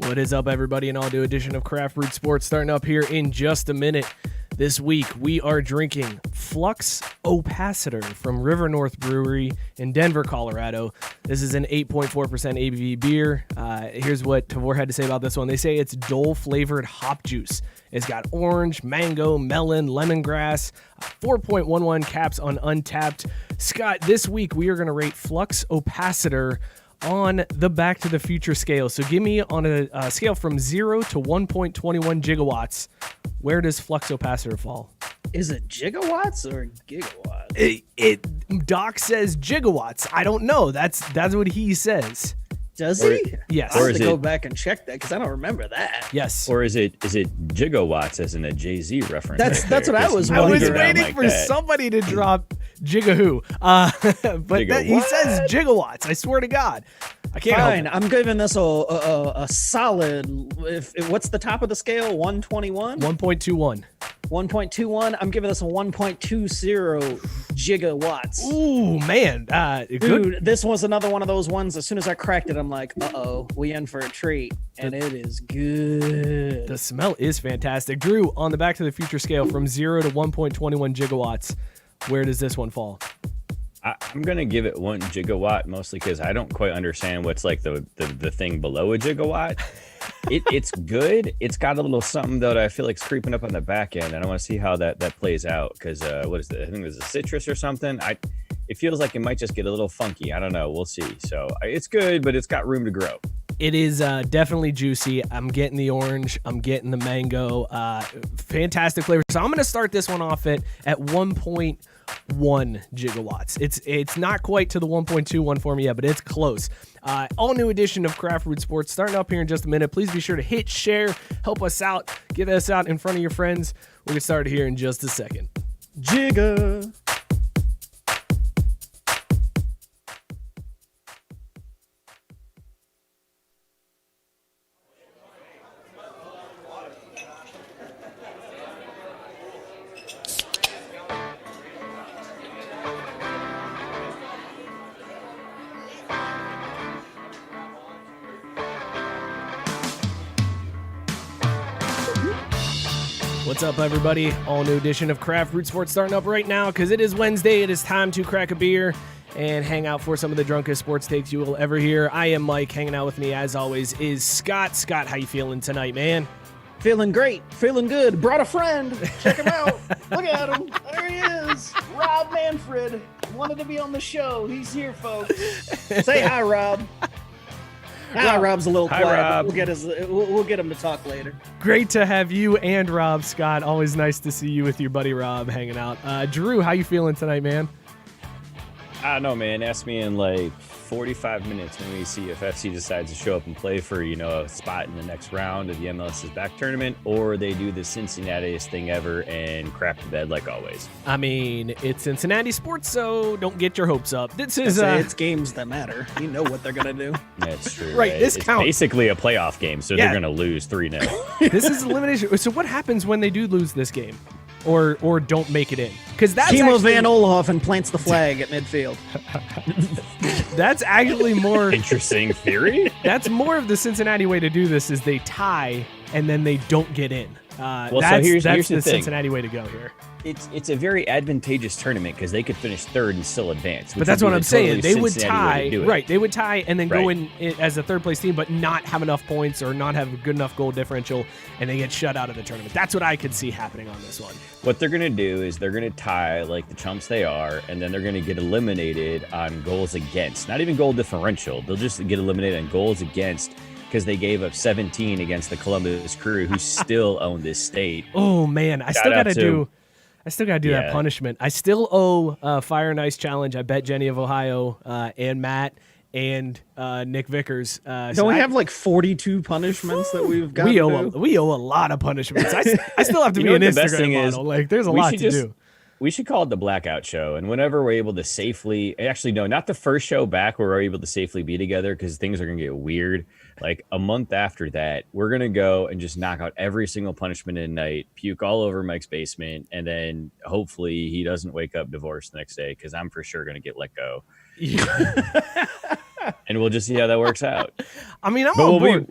What is up, everybody? An all-new edition of Craft Brewed Sports starting up here in just a minute. This week, we are drinking Flux Opacitor from River North Brewery in Denver, Colorado. This is an 8.4% ABV beer. Here's what Tavor had to say about this one. They say it's dole-flavored hop juice. It's got orange, mango, melon, lemongrass, 4.11 caps on Untapped. Scott, this week, we are going to rate Flux Opacitor on the Back to the Future scale. So give me on a scale from 0 to 1.21 gigawatts, where does Flux Opacitor fall? Is it gigawatts or gigawatts? Doc says gigawatts. I don't know. That's what he says. Does he? Yes. I have to go back and check that because I don't remember that. Yes. Or is it gigawatts as in a Jay-Z reference? That's what I was I was wondering. waiting for somebody to drop Jigahoo. But he says gigawatts. I swear to God. I can't Fine. help it. I'm giving this a solid. What's the top of the scale? 121? 1.21. 1.21. I'm giving this a 1.20 gigawatts. Ooh, man. Dude, Good. this was another one of those ones. As soon as I cracked it, I'm like, uh-oh, we in for a treat. And it is good. The smell is fantastic. Drew, on the Back to the Future scale from 0 to 1.21 gigawatts, where does this one fall? I'm going to give it 1 gigawatt, mostly because I don't quite understand what's like the thing below a gigawatt. It's good. It's got a little something, though, that I feel like is creeping up on the back end. And I want to see how that plays out because what is it? I think there's a citrus or something. It feels like it might just get a little funky. I don't know. We'll see. So it's good, but it's got room to grow. It is definitely juicy. I'm getting the orange. I'm getting the mango. Fantastic flavor. So I'm going to start this one off at 1.1 gigawatts. It's not quite to the 1.21 for me yet, but it's close. All new edition of Craft Brewed Sports starting up here in just a minute. Please be sure to hit share, help us out, get us out in front of your friends. We'll get started here in just a second. Jigga. What's up, everybody? All new edition of Craft Brewed Sports starting up right now because it is Wednesday. It is time to crack a beer and hang out for some of the drunkest sports takes you will ever hear. I am Mike. Hanging out with me, as always, is Scott. Scott, how you feeling tonight, man? Feeling great. Feeling good. Brought a friend. Check him out. Look at him. There he is. Rob Manfred. Wanted to be on the show. He's here, folks. Say hi, Rob. Rob's a little Hi, quiet. Rob. But we'll get him to talk later. Great to have you and Rob, Scott. Always nice to see you with your buddy Rob hanging out. Drew, how you feeling tonight, man? I don't know, man. Ask me in like 45 minutes when we see if FC decides to show up and play for, a spot in the next round of the MLS's back tournament, or they do the Cincinnatiest thing ever and crap the bed like always. I mean, it's Cincinnati sports, so don't get your hopes up. This is it's games that matter. You know what they're gonna do. That's true. Right, this it's counts. basically a playoff game, so Yeah. they're going to lose 3-0. This is elimination. So what happens when they do lose this game, or don't make it in? Because that's Timo actually, Van Olhoffen plants the flag at midfield. that's actually more. Interesting theory. That's more of the Cincinnati way to do this. Is they tie and then they don't get in. So That's here's the the thing. Cincinnati way to go here. It's a very advantageous tournament because they could finish third and still advance. But that's what I'm saying. They would Cincinnati tie, way to do it. right? They would tie and then go Right. in as a third place team, but not have enough points or not have a good enough goal differential, and they get shut out of the tournament. That's what I could see happening on this one. What they're going to do is they're going to tie like the chumps they are, and then they're going to get eliminated on goals against. Not even goal differential. They'll just get eliminated on goals against because they gave up 17 against the Columbus Crew, who still own this state. Oh man, I still out got to to- do. I still got to do that Yeah. punishment. I still owe Fire and Ice Challenge. I bet Jenny of Ohio and Matt and Nick Vickers. Don't we have like 42 punishments that we've got? we owe a lot of punishments. I still have to You be know an what the best Instagram thing is? model. Like there's a We lot should to just- do. We should call it the Blackout Show. And whenever we're able to safely, actually, no, not the first show back where we're able to safely be together because things are going to get weird. Like a month after that, we're going to go and just knock out every single punishment at night, puke all over Mike's basement. And then hopefully he doesn't wake up divorced the next day because I'm for sure going to get let go. And we'll just see how that works out. I mean, I'm But on board.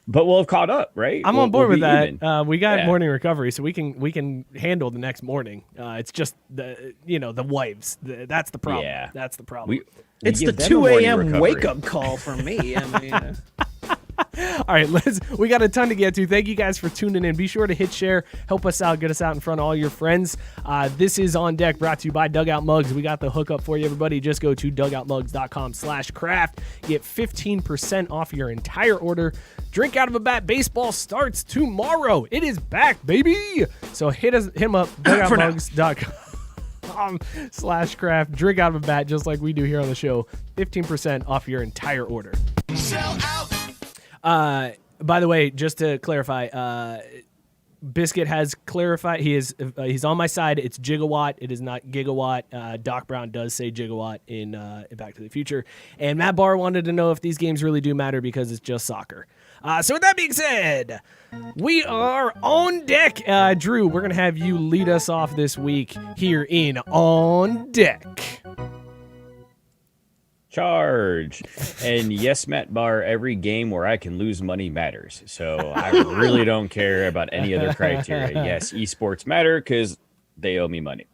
but we'll have caught up, right? I'm We'll on board be with that. even. We got Yeah. morning recovery, so we can handle the next morning. It's just the wives. That's the problem. Yeah. That's the problem. We It's the give them a 2 morning a.m. recovery. wake up call for me. I mean, All right, we got a ton to get to. Thank you guys for tuning in. Be sure to hit share, help us out, get us out in front of all your friends. This is On Deck, brought to you by Dugout Mugs. We got the hookup for you, everybody. Just go to dugoutmugs.com/craft. Get 15% off your entire order. Drink out of a bat. Baseball starts tomorrow. It is back, baby. So hit him up, dugoutmugs.com/craft. Drink out of a bat, just like we do here on the show. 15% off your entire order. Sell out. By the way, just to clarify, Biscuit has clarified he's on my side. It's gigawatt. It is not gigawatt. Doc Brown does say gigawatt in Back to the Future. And Matt Barr wanted to know if these games really do matter because it's just soccer. So with that being said, we are on deck. Drew, we're gonna have you lead us off this week here in On Deck. Charge. And yes, Matt Barr, every game where I can lose money matters. So I really don't care about any other criteria. Yes, esports matter because they owe me money.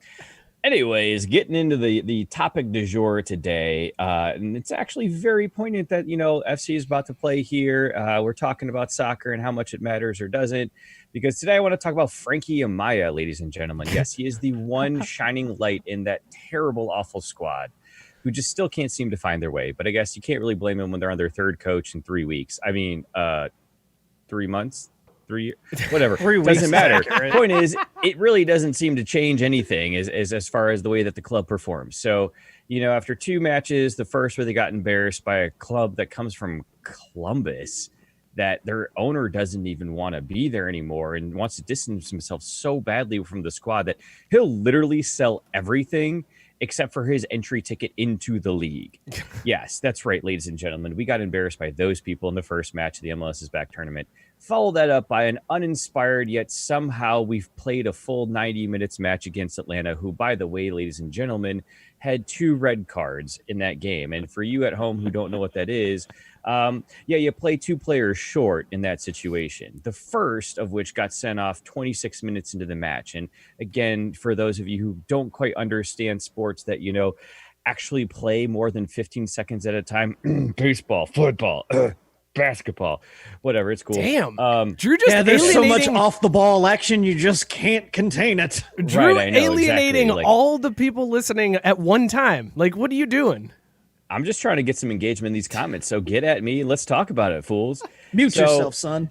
Anyways, getting into the topic du jour today, and it's actually very poignant that, FC is about to play here. We're talking about soccer and how much it matters or doesn't, because today I want to talk about Frankie Amaya, ladies and gentlemen. Yes, he is the one shining light in that terrible, awful squad who just still can't seem to find their way. But I guess you can't really blame them when they're on their third coach in 3 weeks. I mean, 3 months, 3 years, whatever. 3 weeks. Doesn't matter. Accurate. Point is, it really doesn't seem to change anything as far as the way that the club performs. So, after 2 matches, the first where they got embarrassed by a club that comes from Columbus, that their owner doesn't even want to be there anymore and wants to distance himself so badly from the squad that he'll literally sell everything except for his entry ticket into the league. Yes, that's right, ladies and gentlemen. We got embarrassed by those people in the first match of the MLS is Back tournament. Follow that up by an uninspired, yet somehow we've played a full 90 minutes match against Atlanta, who, by the way, ladies and gentlemen, had 2 red cards in that game. And for you at home who don't know what that is, you play 2 players short in that situation. The first of which got sent off 26 minutes into the match. And again, for those of you who don't quite understand sports that, actually play more than 15 seconds at a time, baseball, football, basketball, whatever, it's cool. Damn. Drew just there's so much alienating- off the ball action, you just can't contain it. Drew Right, I know, alienating exactly. Like, all the people listening at one time. Like, what are you doing? I'm just trying to get some engagement in these comments. So get at me. Let's talk about it, fools. Mute So- yourself, son.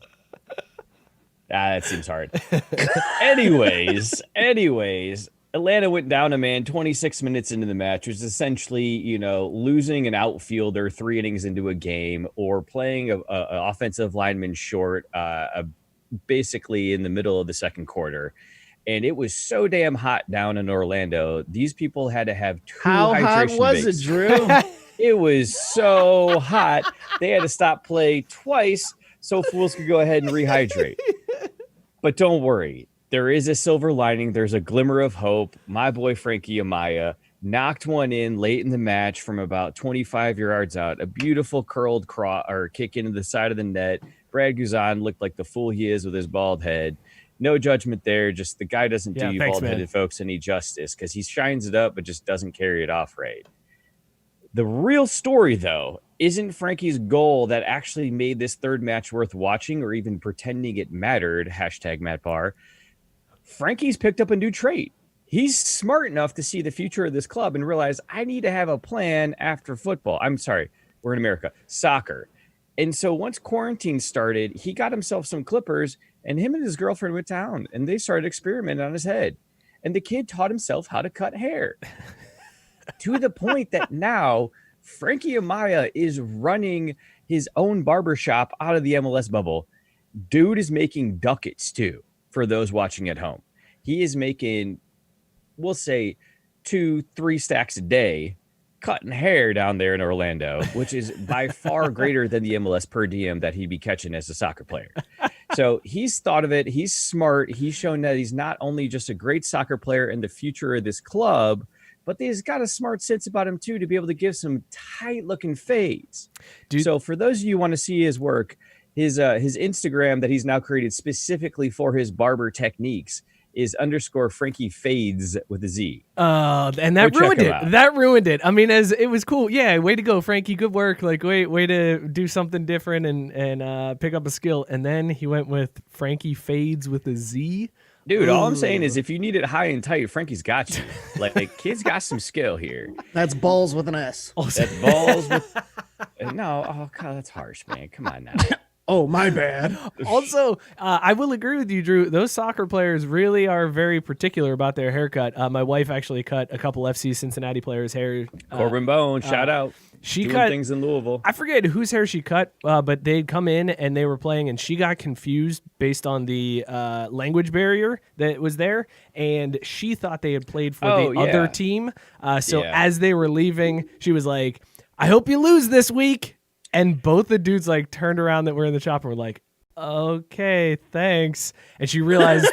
That seems hard. anyways, Atlanta went down a man 26 minutes into the match, which is essentially, losing an outfielder 3 innings into a game, or playing a offensive lineman short, basically in the middle of the second quarter. And it was so damn hot down in Orlando. These people had to have 2 How hot hydration was breaks. it, Drew? It was so hot, they had to stop play twice so fools could go ahead and rehydrate. But don't worry, there is a silver lining. There's a glimmer of hope. My boy Frankie Amaya knocked one in late in the match from about 25 yards out. A beautiful curled kick into the side of the net. Brad Guzan looked like the fool he is with his bald head. No judgment there. Just the guy doesn't do you thanks, bald-headed man. folks any justice, because he shines it up but just doesn't carry it off right. The real story, though, isn't Frankie's goal that actually made this third match worth watching or even pretending it mattered. # Matt Barr. Frankie's picked up a new trait. He's smart enough to see the future of this club and realize, I need to have a plan after football. I'm sorry, we're in America. Soccer. And so once quarantine started, he got himself some clippers, and him and his girlfriend went down and they started experimenting on his head. And the kid taught himself how to cut hair. To the point that now Frankie Amaya is running his own barbershop out of the MLS bubble. Dude is making ducats too, for those watching at home. He is making, we'll say, 2-3 stacks a day cutting hair down there in Orlando, which is by far greater than the MLS per diem that he'd be catching as a soccer player. So he's thought of it. He's smart. He's shown that he's not only just a great soccer player and the future of this club, but he's got a smart sense about him too, to be able to give some tight looking fades. Dude. So for those of you who want to see his work, his Instagram that he's now created specifically for his barber techniques is _Frankie Fades with a Z. And that ruined it. That ruined it. I mean, as it was cool. Yeah, way to go, Frankie. Good work. Like, way to do something different and pick up a skill. And then he went with Frankie Fades with a Z. Dude, all I'm saying is if you need it high and tight, Frankie's got you. Like kid's got some skill here. That's balls with an S. That's balls with... No, oh, God, that's harsh, man. Come on now. Oh, my bad. Also, I will agree with you, Drew. Those soccer players really are very particular about their haircut. My wife actually cut a couple FC Cincinnati players' hair. Corbin Bone, shout out. She doing cut things in Louisville. I forget whose hair she cut, but they'd come in and they were playing, and she got confused based on the language barrier that was there, and she thought they had played for the other team. So as they were leaving, she was like, "I hope you lose this week." And both the dudes like turned around that were in the shop and were like, "Okay, thanks." And she realized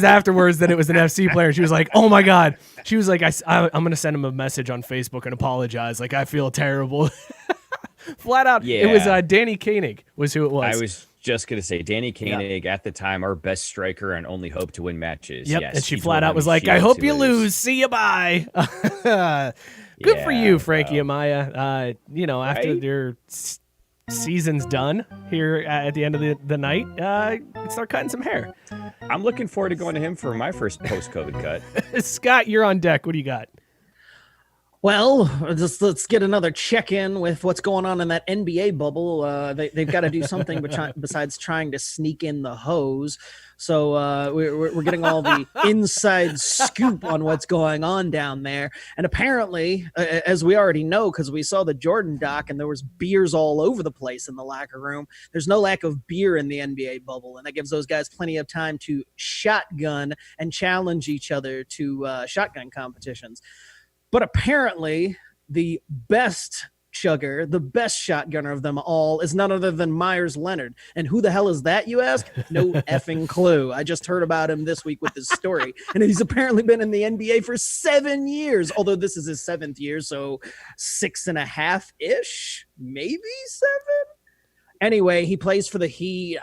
afterwards that it was an FC player. She was like, "Oh my God." She was like, I'm going to send him a message on Facebook and apologize. Like, I feel terrible. Flat out. Yeah. It was Danny Koenig was who it was. I was just going to say Danny Koenig at the time, our best striker and only hope to win matches. Yep. Yes, and she flat out was like, "I hope you lose. See you. Bye." Good for you, Frankie Amaya. After your season's done here at the end of the night, start cutting some hair. I'm looking forward to going to him for my first post-COVID cut. Scott, you're on deck. What do you got? Well, let's get another check-in with what's going on in that NBA bubble. They've got to do something besides trying to sneak in the hose. So we're getting all the inside scoop on what's going on down there. And apparently, as we already know, because we saw the Jordan doc and there was beers all over the place in the locker room, there's no lack of beer in the NBA bubble. And that gives those guys plenty of time to shotgun and challenge each other to shotgun competitions. But apparently, the best chugger, the best shotgunner of them all is none other than Myers Leonard. And who the hell is that, you ask? No effing clue. I just heard about him this week with his story. And he's apparently been in the NBA for 7 years, although this is his 7th year, so 6.5-ish, maybe 7? Anyway, he plays for the Heat,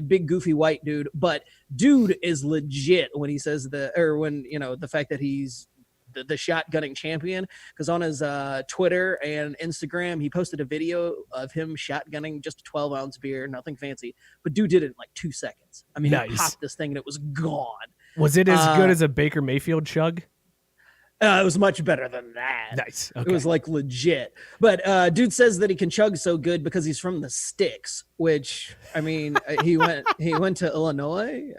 big goofy white dude, but dude is legit when he says the fact that he's the shotgunning champion, because on his Twitter and Instagram, he posted a video of him shotgunning just a 12-ounce beer, nothing fancy, but dude did it in like 2 seconds. I mean, He popped this thing and it was gone. Was it as good as a Baker Mayfield chug? It was much better than that. Nice. Okay. It was like legit. But dude says that he can chug so good because he's from the sticks, which, I mean, he went to Illinois.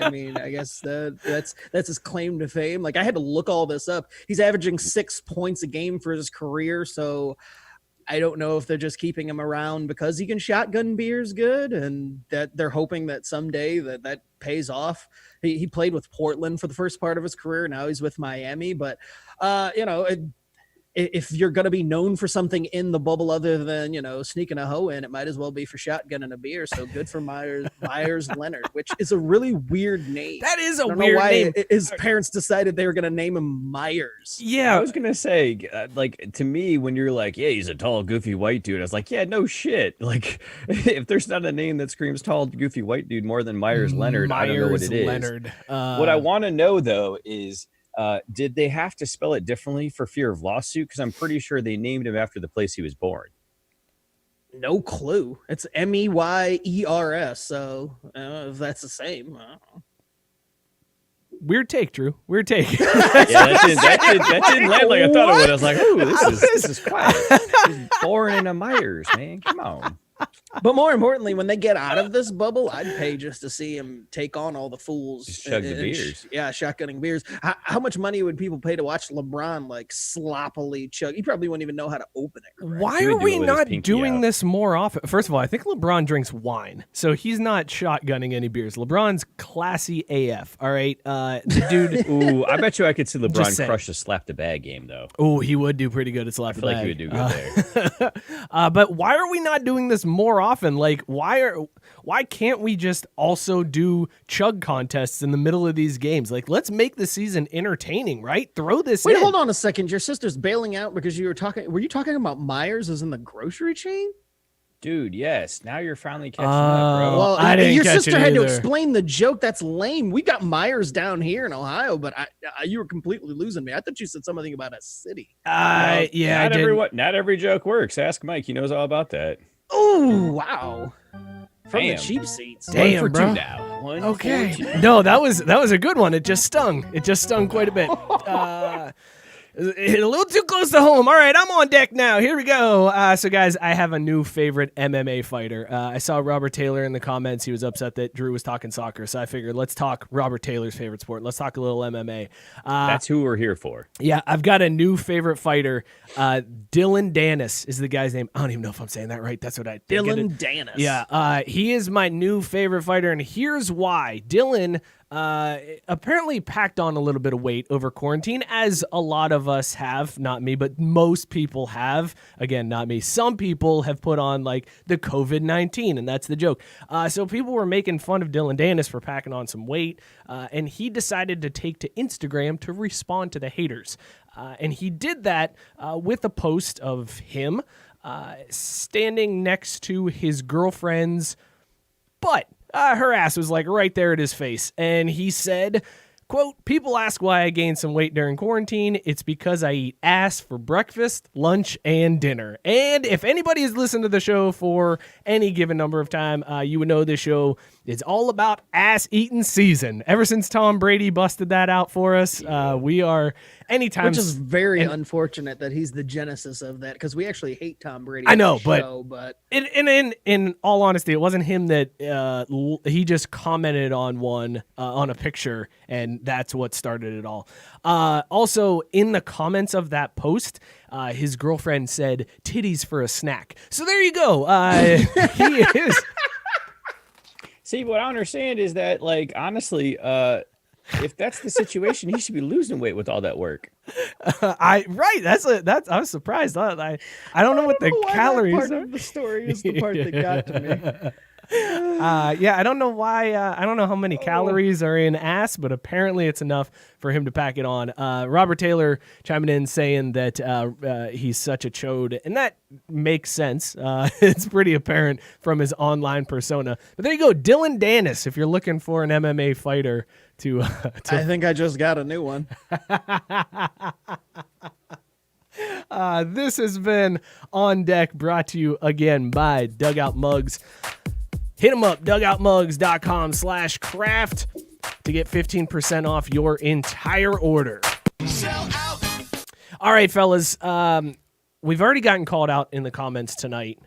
I mean, I guess that's his claim to fame. Like, I had to look all this up. He's averaging 6 points a game for his career, so I don't know if they're just keeping him around because he can shotgun beers good, and that they're hoping that someday that pays off. He played with Portland for the first part of his career. Now he's with Miami. But, if you're going to be known for something in the bubble other than, sneaking a hoe in, it might as well be for shotgunning a beer. So good for Myers Leonard, which is a really weird name. That is a weird name. His parents decided they were going to name him Myers. Yeah. I was going to say, to me, when you're like, yeah, he's a tall, goofy white dude, I was like, yeah, no shit. Like, if there's not a name that screams tall, goofy white dude more than Myers Leonard, I don't know what it is. Leonard. What I want to know, though, is did they have to spell it differently for fear of lawsuit? Because I'm pretty sure they named him after the place he was born. No clue. It's Meyers. So if that's the same. Weird take, Drew. Weird take. that didn't land like I thought it would. I was like, ooh, this is quiet. He's born in a Myers, man. Come on. But more importantly, when they get out of this bubble, I'd pay just to see him take on all the fools. Just chug the beers. Shotgunning beers. How much money would people pay to watch LeBron like sloppily chug? He probably wouldn't even know how to open it. Correct? Why are we not doing this more often? First of all, I think LeBron drinks wine, so he's not shotgunning any beers. LeBron's classy AF. All right, the dude. Ooh, I bet you I could see LeBron crush a slap the bag game though. Oh, he would do pretty good at slap the bag. I feel like he would do good there. But why are we not doing this more often? Like, why can't we just also do chug contests in the middle of these games? Like, let's make the season entertaining, right? Throw this in. Wait, hold on a second. Your sister's bailing out because were you talking about Myers as in the grocery chain? Dude, yes. Now you're finally catching up, bro. Well, I didn't your catch it sister had to either. explain the joke. That's lame. We got Myers down here in Ohio, but you were completely losing me. I thought you said something about a city. Yeah, I did. Not every joke works. Ask Mike. He knows all about that. Oh, wow. From the Damn. cheap seats. Damn, 1 for bro. 2 now. 1 Okay. for 2. No, that was a good one. It just stung. It just stung quite a bit. Hit a little too close to home. All right, I'm on deck now. Here we go. So, guys, I have a new favorite MMA fighter. I saw Robert Taylor in the comments. He was upset that Drew was talking soccer, so I figured let's talk Robert Taylor's favorite sport. Let's talk a little MMA. That's who we're here for. Yeah, I've got a new favorite fighter. Dillon Danis is the guy's name. I don't even know if I'm saying that right. That's what I think. Dillon Danis. Yeah, he is my new favorite fighter, and here's why. Dillon apparently packed on a little bit of weight over quarantine, as a lot of us have. Not me, but most people have. Again, not me. Some people have put on like the COVID-19, and that's the joke. So people were making fun of Dillon Danis for packing on some weight, and he decided to take to Instagram to respond to the haters. And he did that with a post of him standing next to his girlfriend's butt. Her ass was like right there at his face. And he said, quote, "People ask why I gained some weight during quarantine. It's because I eat ass for breakfast, lunch, and dinner." And if anybody has listened to the show for any given number of time, you would know this show is all about ass eating season. Ever since Tom Brady busted that out for us, we are anytime. Which is very unfortunate that he's the genesis of that, because we actually hate Tom Brady. I know, on the show, but in all honesty, it wasn't him that he just commented on one on a picture, and that's what started it all. Also, in the comments of that post, his girlfriend said "titties for a snack." So there you go. He is. See, what I understand is that, like, honestly, if that's the situation, he should be losing weight with all that work. I was surprised. I don't know what the calories part are. of the story is the part that got to me. Yeah, I don't know why. I don't know how many calories are in ass, but apparently it's enough for him to pack it on. Robert Taylor chiming in saying that he's such a chode, and that makes sense. It's pretty apparent from his online persona. But there you go, Dillon Danis. If you're looking for an MMA fighter to I think I just got a new one. This has been On Deck, brought to you again by Dugout Mugs. Hit them up, dugoutmugs.com/craft to get 15% off your entire order. All right, fellas. We've already gotten called out in the comments tonight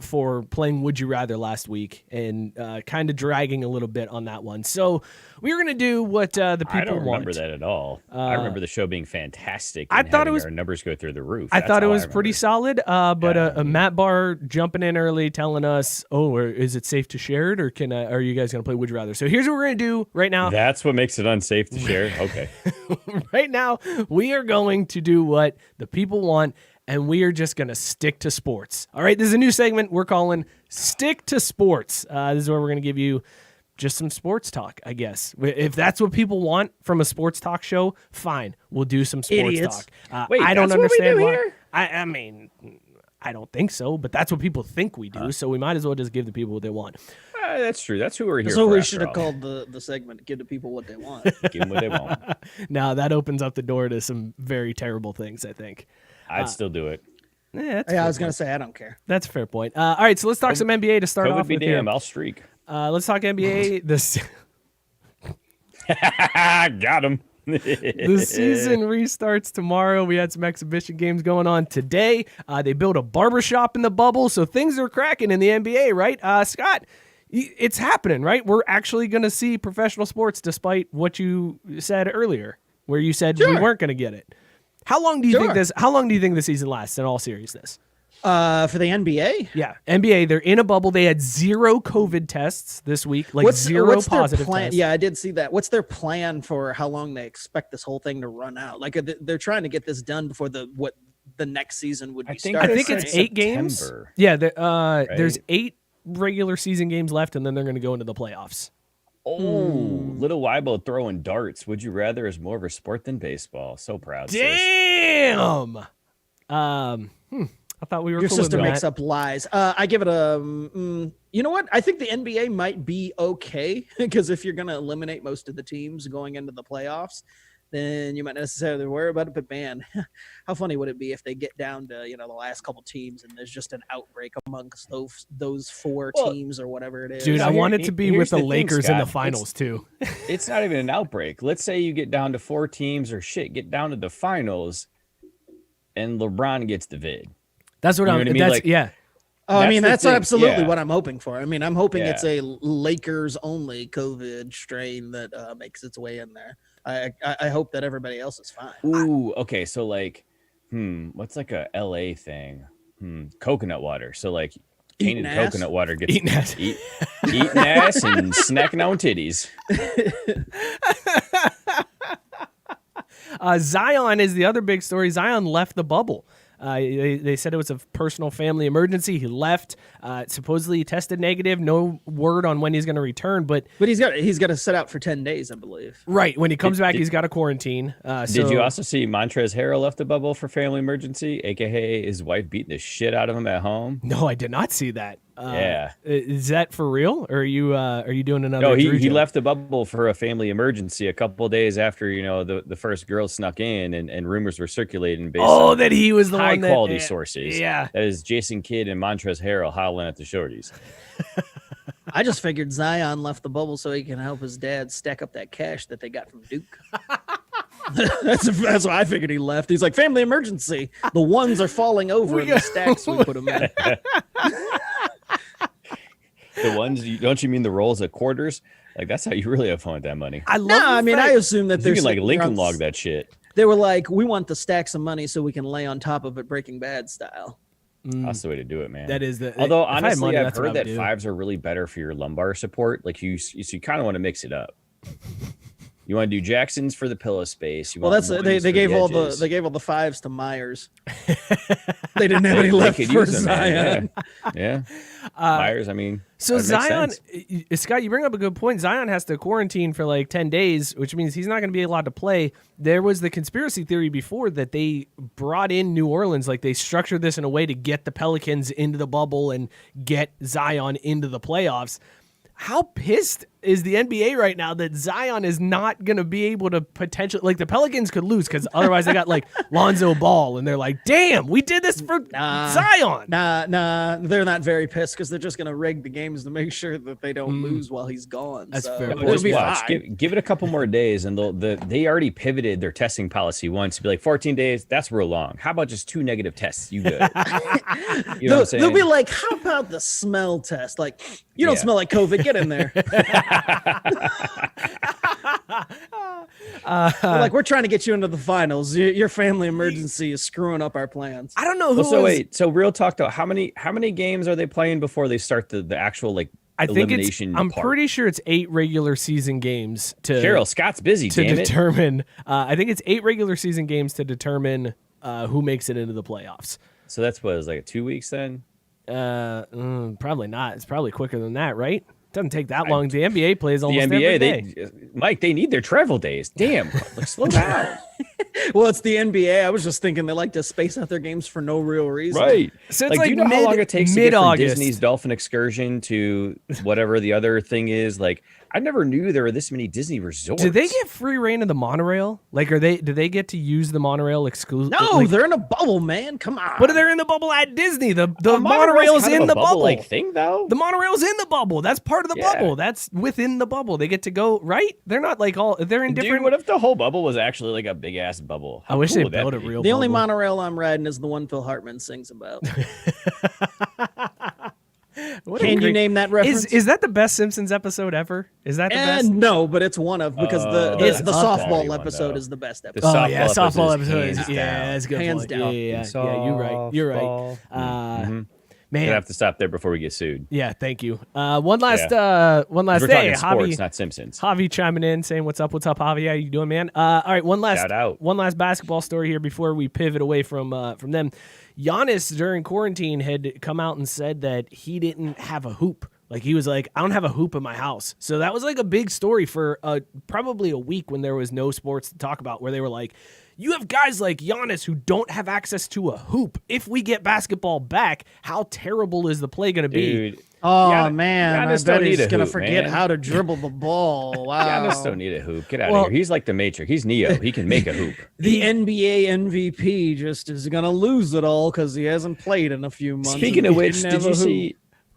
for playing Would You Rather last week and kind of dragging a little bit on that one. So we were going to do what the people want. I don't remember that at all. I remember the show being fantastic. I And thought it having was- our numbers go through the roof. I That's thought it all was pretty remember. solid, but a Matt Barr jumping in early telling us, "Oh, is it safe to share it, or are you guys going to play Would You Rather?" So here's what we're going to do right now. That's what makes it unsafe to share. Okay. Right now, we are going to do what the people want, and we are just going to stick to sports. All right, this is a new segment we're calling Stick to Sports. This is where we're going to give you just some sports talk, I guess. If that's what people want from a sports talk show, fine. We'll do some sports Idiots. talk. Wait, I don't that's what we understand do why. here? I mean, I don't think so, but that's what people think we do, so we might as well just give the people what they want. That's true. That's who we're here So for. we after should have all. called the segment "Give the People What They Want." Give them what they want. Now, that opens up the door to some very terrible things, I think. I'd still do it. That's Yeah, I was gonna say I don't care. That's a fair point. All right, so let's talk some NBA to start COVID off be with here. damned. I'll streak. Let's talk NBA. Got him. The season restarts tomorrow. We had some exhibition games going on today. They built a barbershop in the bubble, so things are cracking in the NBA, right? Scott, it's happening, right? We're actually going to see professional sports despite what you said earlier, where you said we weren't going to get it. How long do you think this? How long do you think the season lasts? In all seriousness, For the NBA, yeah, NBA. They're in a bubble. They had 0 COVID tests this week, like zero their positive plan? tests. Yeah, I did see that. What's their plan for how long they expect this whole thing to run out? Like they're trying to get this done before the next season would be think I started. think it's Right. 8 games. September. Yeah, there's 8 regular season games left, and then they're going to go into the playoffs. Oh, little Weibo throwing darts. Would you rather is more of a sport than baseball. So proud. Sis. Damn. I thought we were. Your cool with sister that. makes up lies. I give it a. You know what? I think the NBA might be okay because if you're going to eliminate most of the teams going into the playoffs, then you might not necessarily worry about it. But man, how funny would it be if they get down to the last couple teams and there's just an outbreak amongst those four teams or whatever it is. Dude, I want it to be with the thing, Lakers in the Scott. finals too. It's not even an outbreak. Let's say you get down to 4 teams or get down to the finals, and LeBron gets the vid. That's what You know I'm. what I mean? That's Like, yeah. Oh, I mean, that's the thing. absolutely Yeah. what I'm hoping for. I mean, I'm hoping Yeah. it's a Lakers only COVID strain that makes its way in there. I hope that everybody else is fine. Ooh, okay. So like, what's like a LA thing? Coconut water. So like, tainted Eating ass? coconut water gets Eating ass. eating ass and snacking on titties. Zion is the other big story. Zion left the bubble. They said it was a personal family emergency. He left. Supposedly he tested negative. No word on when he's going to return. But But he's got to sit out for 10 days, I believe. right when he comes back, he's got a quarantine. Did you also see Montrezl Harrell left the bubble for family emergency, aka his wife beating the shit out of him at home? No, I did not see that. Yeah. Is that for real, or are you doing another? No, Drew he joke? left the bubble for a family emergency a couple of days after the first girl snuck in and rumors were circulating based on that he was the high one that, quality sources. Yeah. That is Jason Kidd and Montrezl Harrell howling at the shorties. I just figured Zion left the bubble so he can help his dad stack up that cash that they got from Duke. That's why I figured he left. He's like, family emergency. The ones are falling over in the stacks we put them in. The ones, don't you mean the rolls of quarters? Like, that's how you really have fun with that money. I love. No, the I mean, fact- I assume that You there's can like Lincoln log that shit. They were like, we want the stacks of money so we can lay on top of it Breaking Bad style. That's the way to do it, man. That is the. Although if I had honestly, money, I've that's what I heard would that do. fives are really better for your lumbar support. Like you kind of want to mix it up. You want to do Jacksons for the pillow space. Well, that's they gave all the fives to Myers. They didn't have any left could for use them, man. Zion. Yeah. Myers, I mean, So that makes Zion, sense. Scott, you bring up a good point. Zion has to quarantine for like 10 days, which means he's not going to be allowed to play. There was the conspiracy theory before that they brought in New Orleans, like they structured this in a way to get the Pelicans into the bubble and get Zion into the playoffs. How pissed is the NBA right now that Zion is not going to be able to potentially, like the Pelicans could lose because otherwise they got like Lonzo Ball and they're like, damn, we did this for Zion. Nah, they're not very pissed because they're just gonna rig the games to make sure that they don't lose while he's gone. That's so fair. it'll Just be watch. fine. Give it a couple more days, and they already pivoted their testing policy once to be like 14 days. That's real long. How about just 2 negative tests? You good? You know what I'm saying? They'll be like, how about the smell test? Like, you don't Yeah. smell like COVID. Get in there. Like, we're trying to get you into the finals. Your family emergency is screwing up our plans. I don't know who Well, so was- wait, so real talk though, how many games are they playing before they start the actual like I think it's, elimination I'm part? pretty sure it's 8 regular season games to Cheryl, Scott's busy, to damn it. determine. I think it's 8 regular season games to determine who makes it into the playoffs. So that's what, it was like 2 weeks then? Probably not. It's probably quicker than that, right? Doesn't take that long. The NBA plays The almost every NBA, day. Mike, they need their travel days. Damn, like slow down. Well, it's the NBA. I was just thinking they like to space out their games for no real reason. Right. So it's like, like do you know how long it takes to get from mid-August. Disney's Dolphin Excursion to whatever the other thing is? Like, I never knew there were this many Disney resorts. Do they get free reign of the monorail? Like, do they get to use the monorail exclusively? No, like, they're in a bubble, man. Come on. but they're in the bubble at Disney. The monorail's monorail's kind of in a the bubble. like thing though? The monorail's in the bubble. That's part of the Yeah. bubble. That's within the bubble. They get to go right. They're not like all. They're in different. Dude, what if the whole bubble was actually like a big ass bubble? I wish cool they would that built a be? real. The only bubble. monorail I'm riding is the one Phil Hartman sings about. What a Can you great- name that reference? Is that the best Simpsons episode ever? Is that the best? No, but it's one of because It's the up there. softball One, episode though. is the best The episode. Oh yeah, softball episode. hands Yeah, down. that's a good. Hands point. down. Yeah. You're right. You're right. Gonna Man. have to stop there before we get sued. Yeah. Thank you. One last We're day. talking sports, Javi, not Simpsons. Javi chiming in saying, "What's up? What's up, Javi? How you doing, man?" All right. One last basketball story here before we pivot away from them. Giannis during quarantine had come out and said that he didn't have a hoop. Like he was like, I don't have a hoop in my house. So that was like a big story for probably a week when there was no sports to talk about, where they were like, you have guys like Giannis who don't have access to a hoop. If we get basketball back, how terrible is the play going to be? Dude, Oh man, Giannis I bet don't need he's a gonna hoop, forget man. how to dribble the ball. Wow. Giannis don't need a hoop. Get out Well- of here. He's like the Matrix. He's Neo. He can make a hoop. The NBA MVP just is gonna lose it all because he hasn't played in a few months. Speaking and of he which, didn't did have you a hoop. see?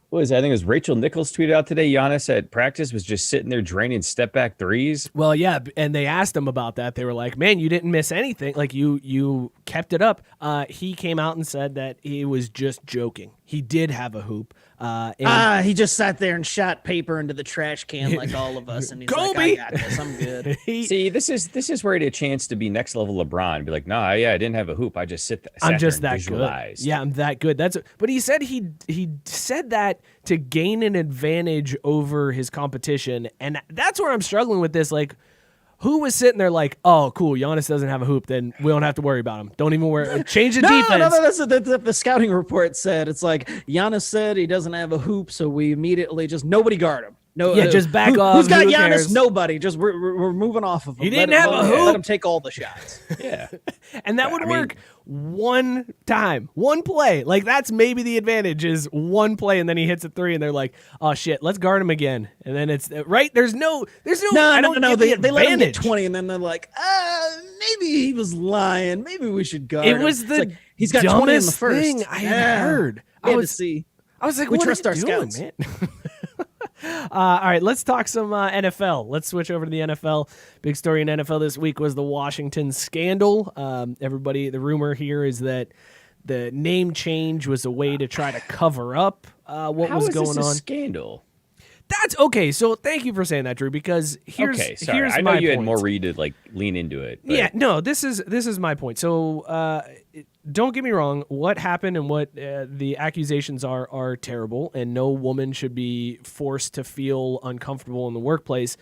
What was it? I think it was Rachel Nichols tweeted out today. Giannis at practice was just sitting there draining step back threes. Well, yeah, and they asked him about that. They were like, "Man, you didn't miss anything. Like you kept it up." He came out and said that he was just joking. He did have a hoop. And He just sat there and shot paper into the trash can like all of us, and he's Kobe! like, "I got this. I'm good." See, this is where he had a chance to be next level LeBron. Be like, nah, yeah, I didn't have a hoop. I just I'm just there and that visualized. good. Yeah, I'm that good. But he said he said that to gain an advantage over his competition, and that's where I'm struggling with this. Like, who was sitting there like, oh, cool, Giannis doesn't have a hoop, then we don't have to worry about him. Don't even worry. Change the defense. No, that's the scouting report said. It's like Giannis said he doesn't have a hoop, so we immediately just nobody guard him. No, Yeah, just back off. Who's got Who Giannis? cares? Nobody. Just we're moving off of him. He didn't have a hoop. Let him take all the shots. Yeah. And that would work one time, one play. Like, that's maybe the advantage is one play, and then he hits a three, and they're like, "Oh shit, let's guard him again." And then it's right. There's no. I don't No. get They let him get advantage. 20, and then they're like, maybe he was lying. Maybe we should guard It him. was It's the like, he's got 20 in the dumbest first thing I had heard. I was see. I was like, We what trust are our you doing, scouts. man? All right, let's talk some NFL. Let's switch over to the NFL. Big story in NFL this week was the Washington scandal. The rumor here is that the name change was a way to try to cover up what How was is going this a on. scandal? That's okay. So thank you for saying that, Drew, because here's I know my you had point. more where you did like lean into it. But Yeah, no, this is my point. So don't get me wrong. What happened and what the accusations are terrible, and no woman should be forced to feel uncomfortable in the workplace.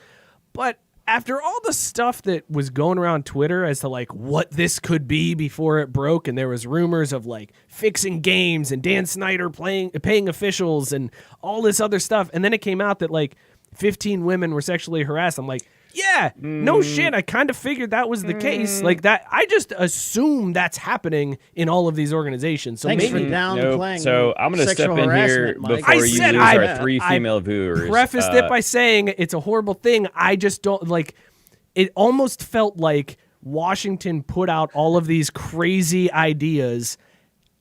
But after all the stuff that was going around Twitter as to like what this could be before it broke, and there was rumors of like fixing games and Dan Snyder paying officials and all this other stuff, and then it came out that like 15 women were sexually harassed. I'm like, yeah, no shit. I kind of figured that was the case. Like that, I just assume that's happening in all of these organizations. So Thanks maybe for downplaying. So I'm going to step sexual in here harassment, Mike. before I you said lose I- our three I female viewers. prefaced it by saying it's a horrible thing. I just don't like. It almost felt like Washington put out all of these crazy ideas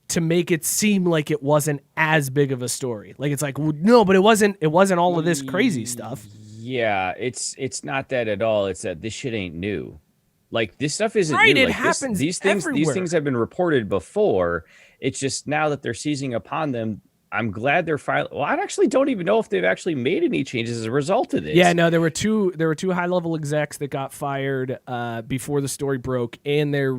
to make it seem like it wasn't as big of a story. Like it's like, well, no, but it wasn't all of this crazy stuff. Yeah, it's not that at all. It's that this shit ain't new. Like this stuff isn't Right, new. it Like, happens these things everywhere. have been reported before. It's just now that they're seizing upon them. I'm glad they're filing. Well, I actually don't even know if they've actually made any changes as a result of this. Yeah, no, there were two high level execs that got fired before the story broke, and they're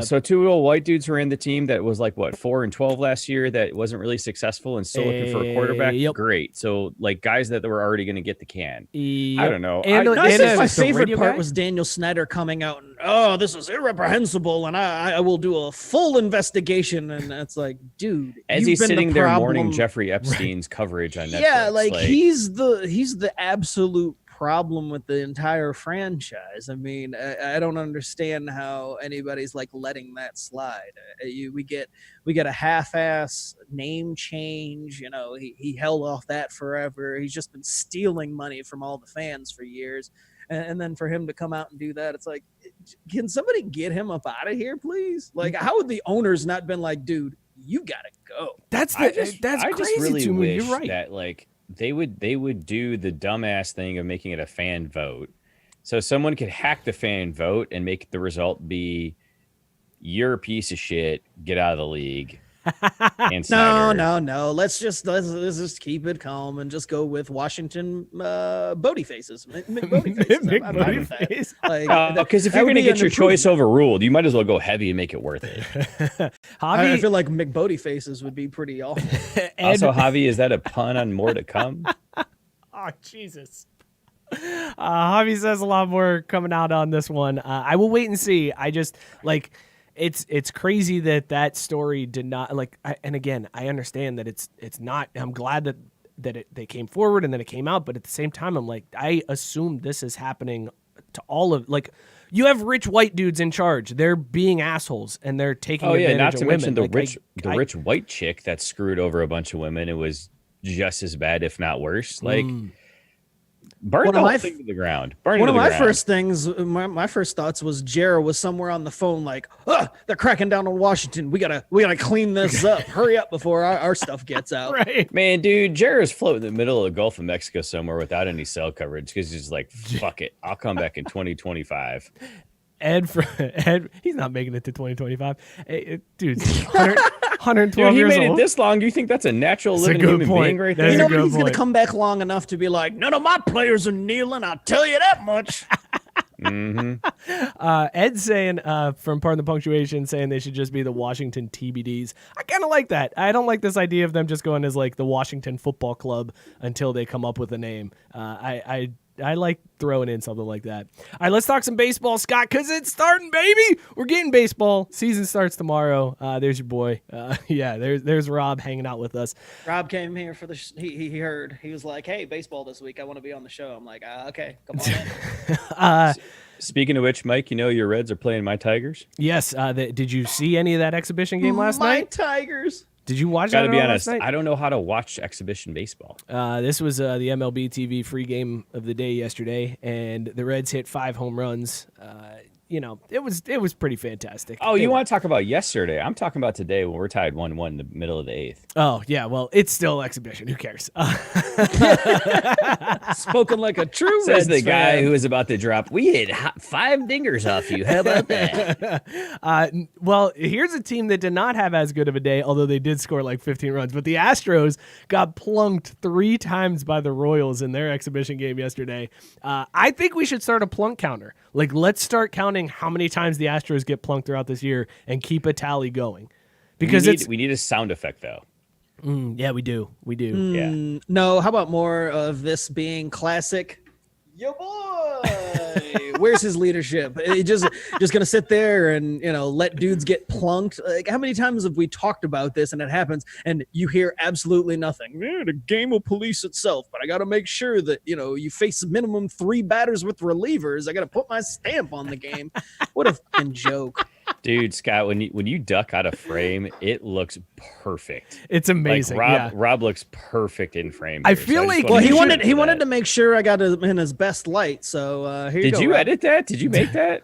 So two old white dudes were in the team that was like what 4-12 last year that wasn't really successful and still looking for a quarterback. Yep. Great. So like guys that were already going to get the can. Yep. I don't know. And, I- No, I and, think my the favorite radio part guy? was Daniel Snyder coming out and, this is irreprehensible, and I will do a full investigation. And it's like, dude, As you've he's been the sitting there problem. mourning Jeffrey Epstein's coverage on Netflix. Yeah, like he's the absolute problem with the entire franchise. I mean, I don't understand how anybody's like letting that slide. We get a half-ass name change. You know, he held off that forever. He's just been stealing money from all the fans for years. And then for him to come out and do that, it's like, can somebody get him up out of here, please? Like, how would the owners not been like, dude, you gotta go? That's I crazy just really to me. wish You're right. that like they would do the dumbass thing of making it a fan vote, so someone could hack the fan vote and make the result be you're a piece of shit, get out of the league. And Snyder. No. Let's just keep it calm and just go with Washington Bodie faces. Bodie faces. I'm fine with that. Face. Like, Because if that you're would going to be get an your choice improvement. overruled, you might as well go heavy and make it worth it. I Javi, feel like McBodie faces would be pretty awful. Also, Javi, is that a pun on more to come? oh Jesus. Javi says a lot more coming out on this one. I will wait and see. I just like it's crazy that story did not like. And again, I understand that it's not. I'm glad that they came forward and then it came out. But at the same time, I'm like, I assume this is happening to all of like. You have rich white dudes in charge. They're being assholes and they're taking advantage not of to women. mention the rich white chick that screwed over a bunch of women. It was just as bad, if not worse. Like, burn the whole thing to the ground. One of my first things, my first thoughts was Jared was somewhere on the phone like, they're cracking down on Washington. We gotta clean this up. Hurry up before our stuff gets out. Right. Man, dude, Jared's floating in the middle of the Gulf of Mexico somewhere without any cell coverage because he's like, fuck it. I'll come back in 2025. Ed, he's not making it to 2025. Dude's 112 Dude, he years made old. it this long. Do you think that's a natural living human being right there? You know he's going to come back long enough to be like, none of my players are kneeling. I'll tell you that much. Ed saying from Pardon the Punctuation saying they should just be the Washington TBDs. I kind of like that. I don't like this idea of them just going as like the Washington Football Club until they come up with a name. I like throwing in something like that. All right, let's talk some baseball, Scott, because it's starting, baby. We're getting baseball. Season starts tomorrow. There's your boy. There's Rob hanging out with us. Rob came here for he heard. He was like, hey, baseball this week. I want to be on the show. I'm like, okay, come on in. Speaking of which, Mike, you know your Reds are playing my Tigers? Yes. Did you see any of that exhibition game last night? My Tigers. Did you watch that? Gotta be honest, I don't know how to watch exhibition baseball. This was the MLB TV free game of the day yesterday, and the Reds hit 5 home runs. It was pretty fantastic. Oh, you want to talk about yesterday? I'm talking about today when we're tied 1-1 in the middle of the 8th. Oh, yeah, well, it's still exhibition. Who cares? Spoken like a true Says Reds the guy fan. who is about to drop. We hit 5 dingers off you. How about that? Well, here's a team that did not have as good of a day, although they did score like 15 runs. But the Astros got plunked 3 times by the Royals in their exhibition game yesterday. I think we should start a plunk counter. Like, let's start counting how many times the Astros get plunked throughout this year and keep a tally going. Because we need a sound effect, though. Yeah, we do. Yeah. No, how about more of this being classic? Yo, boy. Where's his leadership? He just gonna sit there and let dudes get plunked. Like, how many times have we talked about this and it happens and you hear absolutely nothing? The game will police itself, but I got to make sure that you face minimum 3 batters with relievers. I got to put my stamp on the game. What a fucking joke. Dude, Scott, when you duck out of frame, it looks perfect. It's amazing. Like Rob looks perfect in frame. I feel like he wanted to make sure I got him in his best light. So here you go. Did you Rob. edit that? Did you make that?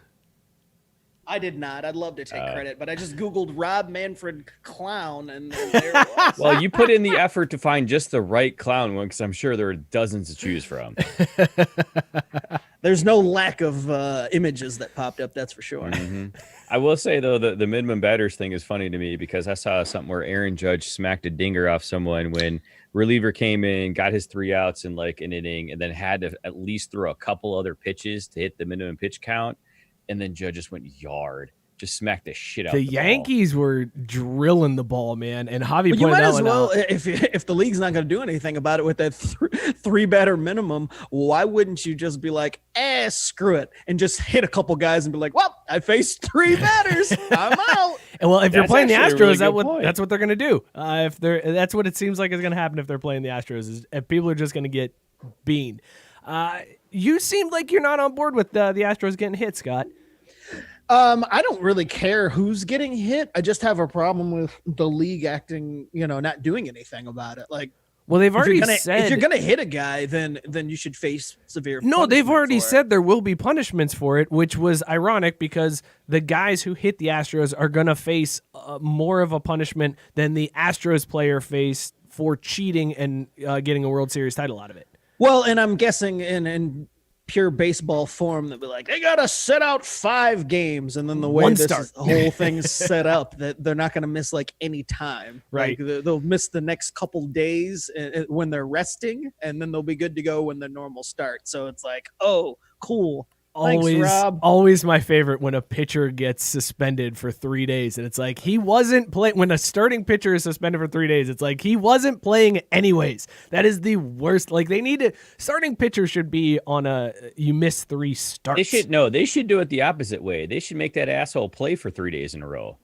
I did not. I'd love to take credit, but I just Googled Rob Manfred clown and there it was. Well, you put in the effort to find just the right clown one because I'm sure there are dozens to choose from. There's no lack of images that popped up, that's for sure. Mm-hmm. I will say, though, the minimum batters thing is funny to me because I saw something where Aaron Judge smacked a dinger off someone when reliever came in, got his 3 outs in like an inning, and then had to at least throw a couple other pitches to hit the minimum pitch count. And then Judge just went yard, just smacked the shit out of the Yankees were drilling the ball, man. And Javi you pointed might that as one well, out. if the league's not going to do anything about it with that 3 batter minimum, why wouldn't you just be like, screw it, and just hit a couple guys and be like, well, I faced 3 batters, I'm out. And well, if you're playing the Astros, really that's what they're going to do. That's what it seems like is going to happen if they're playing the Astros. Is if people are just going to get beaned. You seem like you're not on board with the Astros getting hit, Scott. I don't really care who's getting hit. I just have a problem with the league acting, not doing anything about it. Like, well, they've already said if you're gonna hit a guy, then you should face severe. No, they've already for said there will be punishments for it, which was ironic because the guys who hit the Astros are gonna face more of a punishment than the Astros player faced for cheating and getting a World Series title out of it. Well, and I'm guessing in pure baseball form that be like, they gotta set out 5 games, and then the way the whole thing's set up, that they're not gonna miss like any time. Right, like, they'll miss the next couple days when they're resting, and then they'll be good to go when their normal start. So it's like, oh, cool. Thanks, Rob. Always my favorite when a pitcher gets suspended for 3 days, and it's like he wasn't playing. When a starting pitcher is suspended for 3 days, it's like he wasn't playing anyways. That is the worst. Like, they need to. Starting pitcher should be on you miss 3 starts. They should do it the opposite way. They should make that asshole play for 3 days in a row.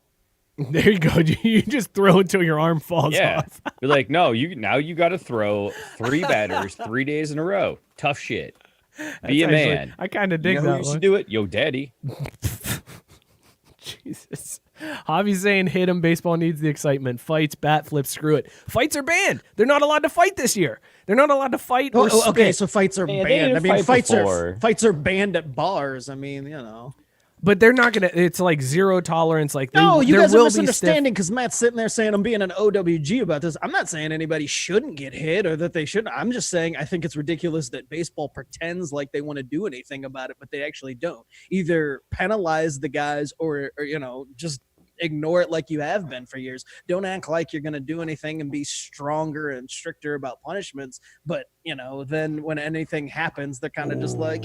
There you go. You just throw until your arm falls off. Be like, no, you got to throw 3 batters 3 days in a row. Tough shit. Be a man. I kind of dig you know that who used one. to do it? Yo, daddy. Jesus. Javi's saying hit him. Baseball needs the excitement. Fights, bat flips, screw it. Fights are banned. They're not allowed to fight this year. They're not allowed to fight or spit. Okay, so fights are Man, they banned. I didn't mean, fight before. fights are banned at bars. I mean, But they're not going to, it's like zero tolerance. Like No, you there guys are will be stiff- misunderstanding because Matt's sitting there saying I'm being an OWG about this. I'm not saying anybody shouldn't get hit or that they shouldn't. I'm just saying I think it's ridiculous that baseball pretends like they want to do anything about it, but they actually don't. Either penalize the guys or just ignore it like you have been for years. Don't act like you're going to do anything and be stronger and stricter about punishments. But, then when anything happens, they're kind of just like,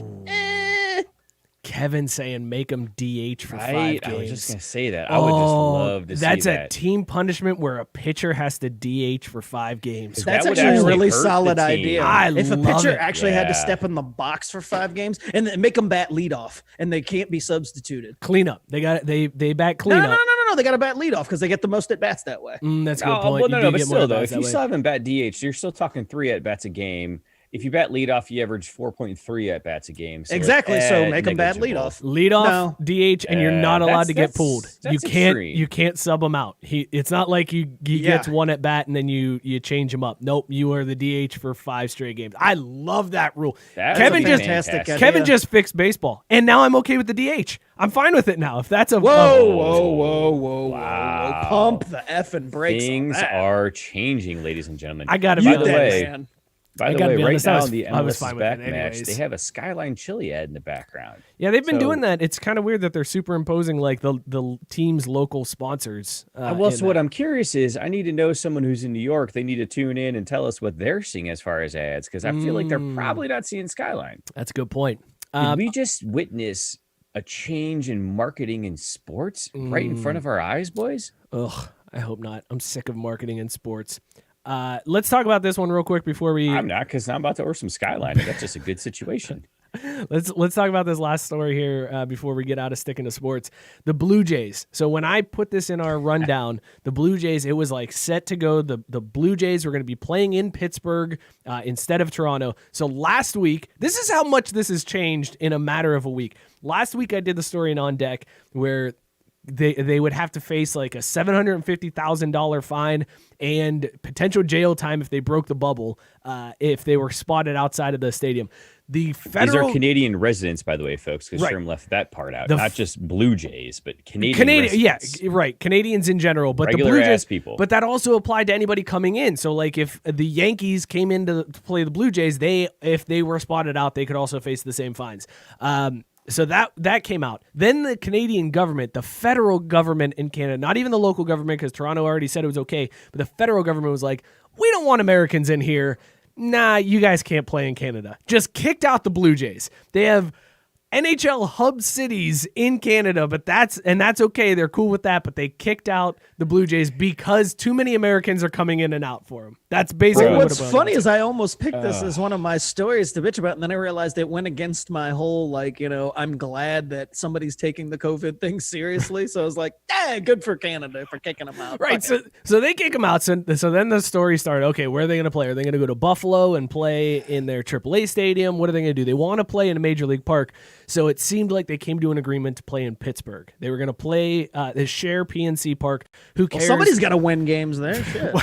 Kevin saying make him DH for 5 games. I was just going to say that. I would just love to see that. That's a team punishment where a pitcher has to DH for 5 games. That's That would actually a actually really hurt solid the team. idea. If a love pitcher it. actually had to Yeah. step in the box for 5 games and then make them bat leadoff and they can't be substituted. Cleanup. They got they bat No, cleanup. no. They got to bat leadoff because they get the most at bats that way. That's a good Oh, point. well, You no, do but get more still, though, at-bats if that you way. still haven't bat DH, you're still talking 3 at-bats a game. If you bat leadoff, you average 4.3 at-bats a game. So Exactly. So make them bat negligible. leadoff. Leadoff, No. DH, and you're not allowed to get that's- pulled. that's You extreme. can't sub him out. It's not like he gets one at bat and then you change him up. Nope, you are the DH for 5 straight games. I love that rule. That's Kevin just fantastic idea. Kevin just fixed baseball, and now I'm okay with the DH. I'm fine with it now. If that's a Whoa. Wow. Pump the effing brakes. Things on that. are changing, ladies and gentlemen. I gotta You be By the dead, way, man. By I the gotta way, be right honest, I now was- in the I was MLS fine is with it back match, anyways. they have a Skyline Chili ad in the background. Yeah, they've been So- doing that. It's kind of weird that they're superimposing like the team's local sponsors. Well, so what I'm curious is, I need to know someone who's in New York. They need to tune in and tell us what they're seeing as far as ads, because I feel like they're probably not seeing Skyline. That's a good point. Did we just witness a change in marketing in sports right in front of our eyes, boys? Ugh, I hope not. I'm sick of marketing in sports. Let's talk about this one real quick before we. I'm not, because I'm about to order some Skyline, and that's just a good situation. Let's talk about this last story here before we get out of sticking to sports. The Blue Jays. So when I put this in our rundown, the Blue Jays, it was like set to go. The Blue Jays were going to be playing in Pittsburgh instead of Toronto. So last week, this is how much this has changed in a matter of a week. Last week I did the story in On Deck where they would have to face like a $750,000 fine and potential jail time if they broke the bubble if they were spotted outside of the stadium. The federal These are Canadian residents, by the way, folks, because Right. Sherm left that part out. The Not just Blue Jays, but Canadian residents. yeah, right. Canadians in general, but Regular the Blue ass Jays people. But that also applied to anybody coming in. So like if the Yankees came in to play the Blue Jays, if they were spotted out, they could also face the same fines. So that came out. Then the Canadian government, the federal government in Canada, not even the local government, because Toronto already said it was okay, but the federal government was like, we don't want Americans in here. Nah, you guys can't play in Canada. Just kicked out the Blue Jays. They have NHL hub cities in Canada, but that's okay. They're cool with that, but they kicked out the Blue Jays because too many Americans are coming in and out for them. That's basically Well, what what's it boils funny down is I almost picked this as one of my stories to bitch about, and then I realized it went against my whole I'm glad that somebody's taking the COVID thing seriously. So I was like, good for Canada for kicking them out. Right, Fuck it. so they kick them out. So then the story started. Okay, where are they going to play? Are they going to go to Buffalo and play in their AAA stadium? What are they going to do? They want to play in a major league park. So it seemed like they came to an agreement to play in Pittsburgh. They were going to play the Share PNC Park. Who Well, cares? somebody's got to win games there. Shit.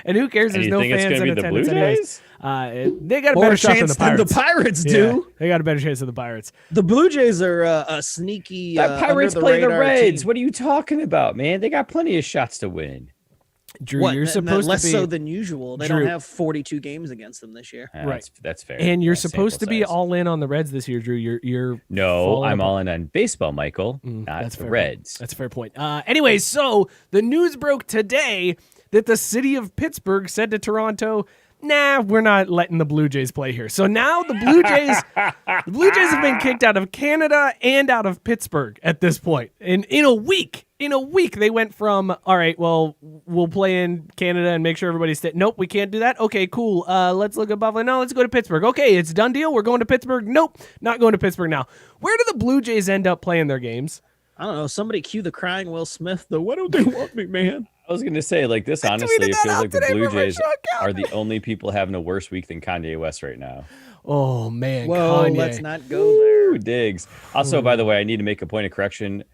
And who cares? There's And you no think it's fans gonna in be the Blue attendance anyways. They got a More better shot than chance the than the Pirates. Pirates Yeah, do. they got a better chance than the Pirates. The Blue Jays are a sneaky. That Pirates under play the radar Reds. team. What are you talking about, man? They got plenty of shots to win. Drew, What? you're supposed less to be so than usual. They Drew. don't have 42 games against them this year. Right. That's fair. and you're That's supposed to sample be size. all in on the Reds this year, Drew. You're No, falling I'm apart. all in on baseball, Michael, not That's the fair Reds. Point. That's a fair point. Anyways, so the news broke today that the city of Pittsburgh said to Toronto, nah, we're not letting the Blue Jays play here. So now the Blue Jays have been kicked out of Canada and out of Pittsburgh at this point. In a week, they went from, all right, well, we'll play in Canada and make sure everybody's nope, we can't do that. Okay, cool. Let's look at Buffalo. No, let's go to Pittsburgh. Okay, it's done deal. We're going to Pittsburgh. Nope, not going to Pittsburgh now. Where do the Blue Jays end up playing their games? I don't know. Somebody cue the crying Will Smith. The why don't they want me, man? I was going to say, like, this I honestly, tweeted it that feels out like the today Blue for my Jays show account. are the only people having a worse week than Kanye West right now. Oh man, Whoa, Kanye. let's not go there. Ooh, digs. Also, by the way, I need to make a point of correction.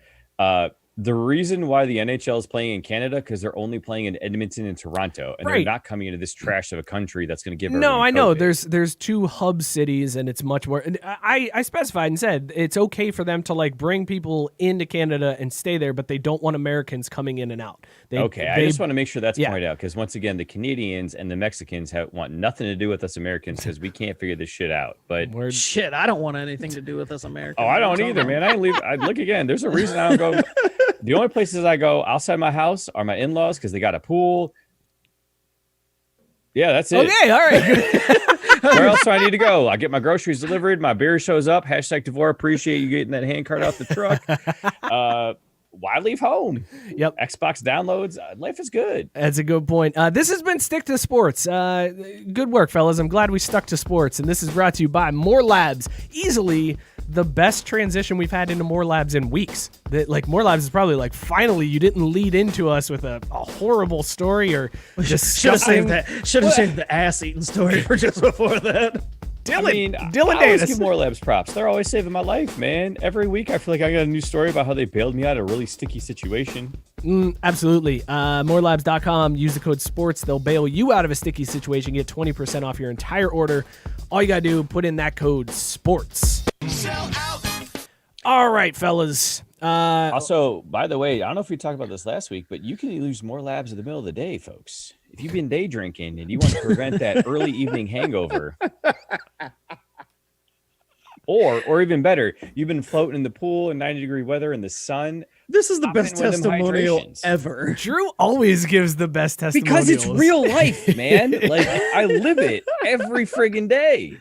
The reason why the NHL is playing in Canada because they're only playing in Edmonton and Toronto, and they're not coming into this trash of a country that's going to give. No, I know. COVID. There's two hub cities, and it's much more. And I specified and said it's okay for them to like bring people into Canada and stay there, but they don't want Americans coming in and out. I just want to make sure that's pointed out because once again, the Canadians and the Mexicans want nothing to do with us Americans because we can't figure this shit out. But shit, I don't want anything to do with us Americans. Oh, I don't either, man. I leave. I look again. There's a reason I don't go. The only places I go outside my house are my in-laws because they got a pool. Yeah, that's it. Okay, all right. Where else do I need to go? I get my groceries delivered. My beer shows up. Hashtag Devore. Appreciate you getting that hand cart out the truck. Why leave home? Yep. Xbox downloads. Life is good. That's a good point. This has been Stick to Sports. Good work, fellas. I'm glad we stuck to sports. And this is brought to you by More Labs. Easily the best transition we've had into More Labs in weeks. More Labs is probably like, finally, you didn't lead into us with a horrible story or disgusting. Should have saved the ass-eating story for just before that. Dillon I always Danis. give More Labs props. They're always saving my life, man. Every week, I feel like I got a new story about how they bailed me out of a really sticky situation. Absolutely. Morelabs.com. Use the code SPORTS. They'll bail you out of a sticky situation. Get 20% off your entire order. All you got to do, put in that code SPORTS. Sell out. All right, fellas. Also, by the way, I don't know if we talked about this last week, but you can use More Labs in the middle of the day, folks. If you've been day drinking and you want to prevent that early evening hangover, or even better, you've been floating in the pool in 90-degree weather in the sun. This is the best testimonial ever. Drew always gives the best testimonials. Because it's real life, man. Like, I live it every friggin' day.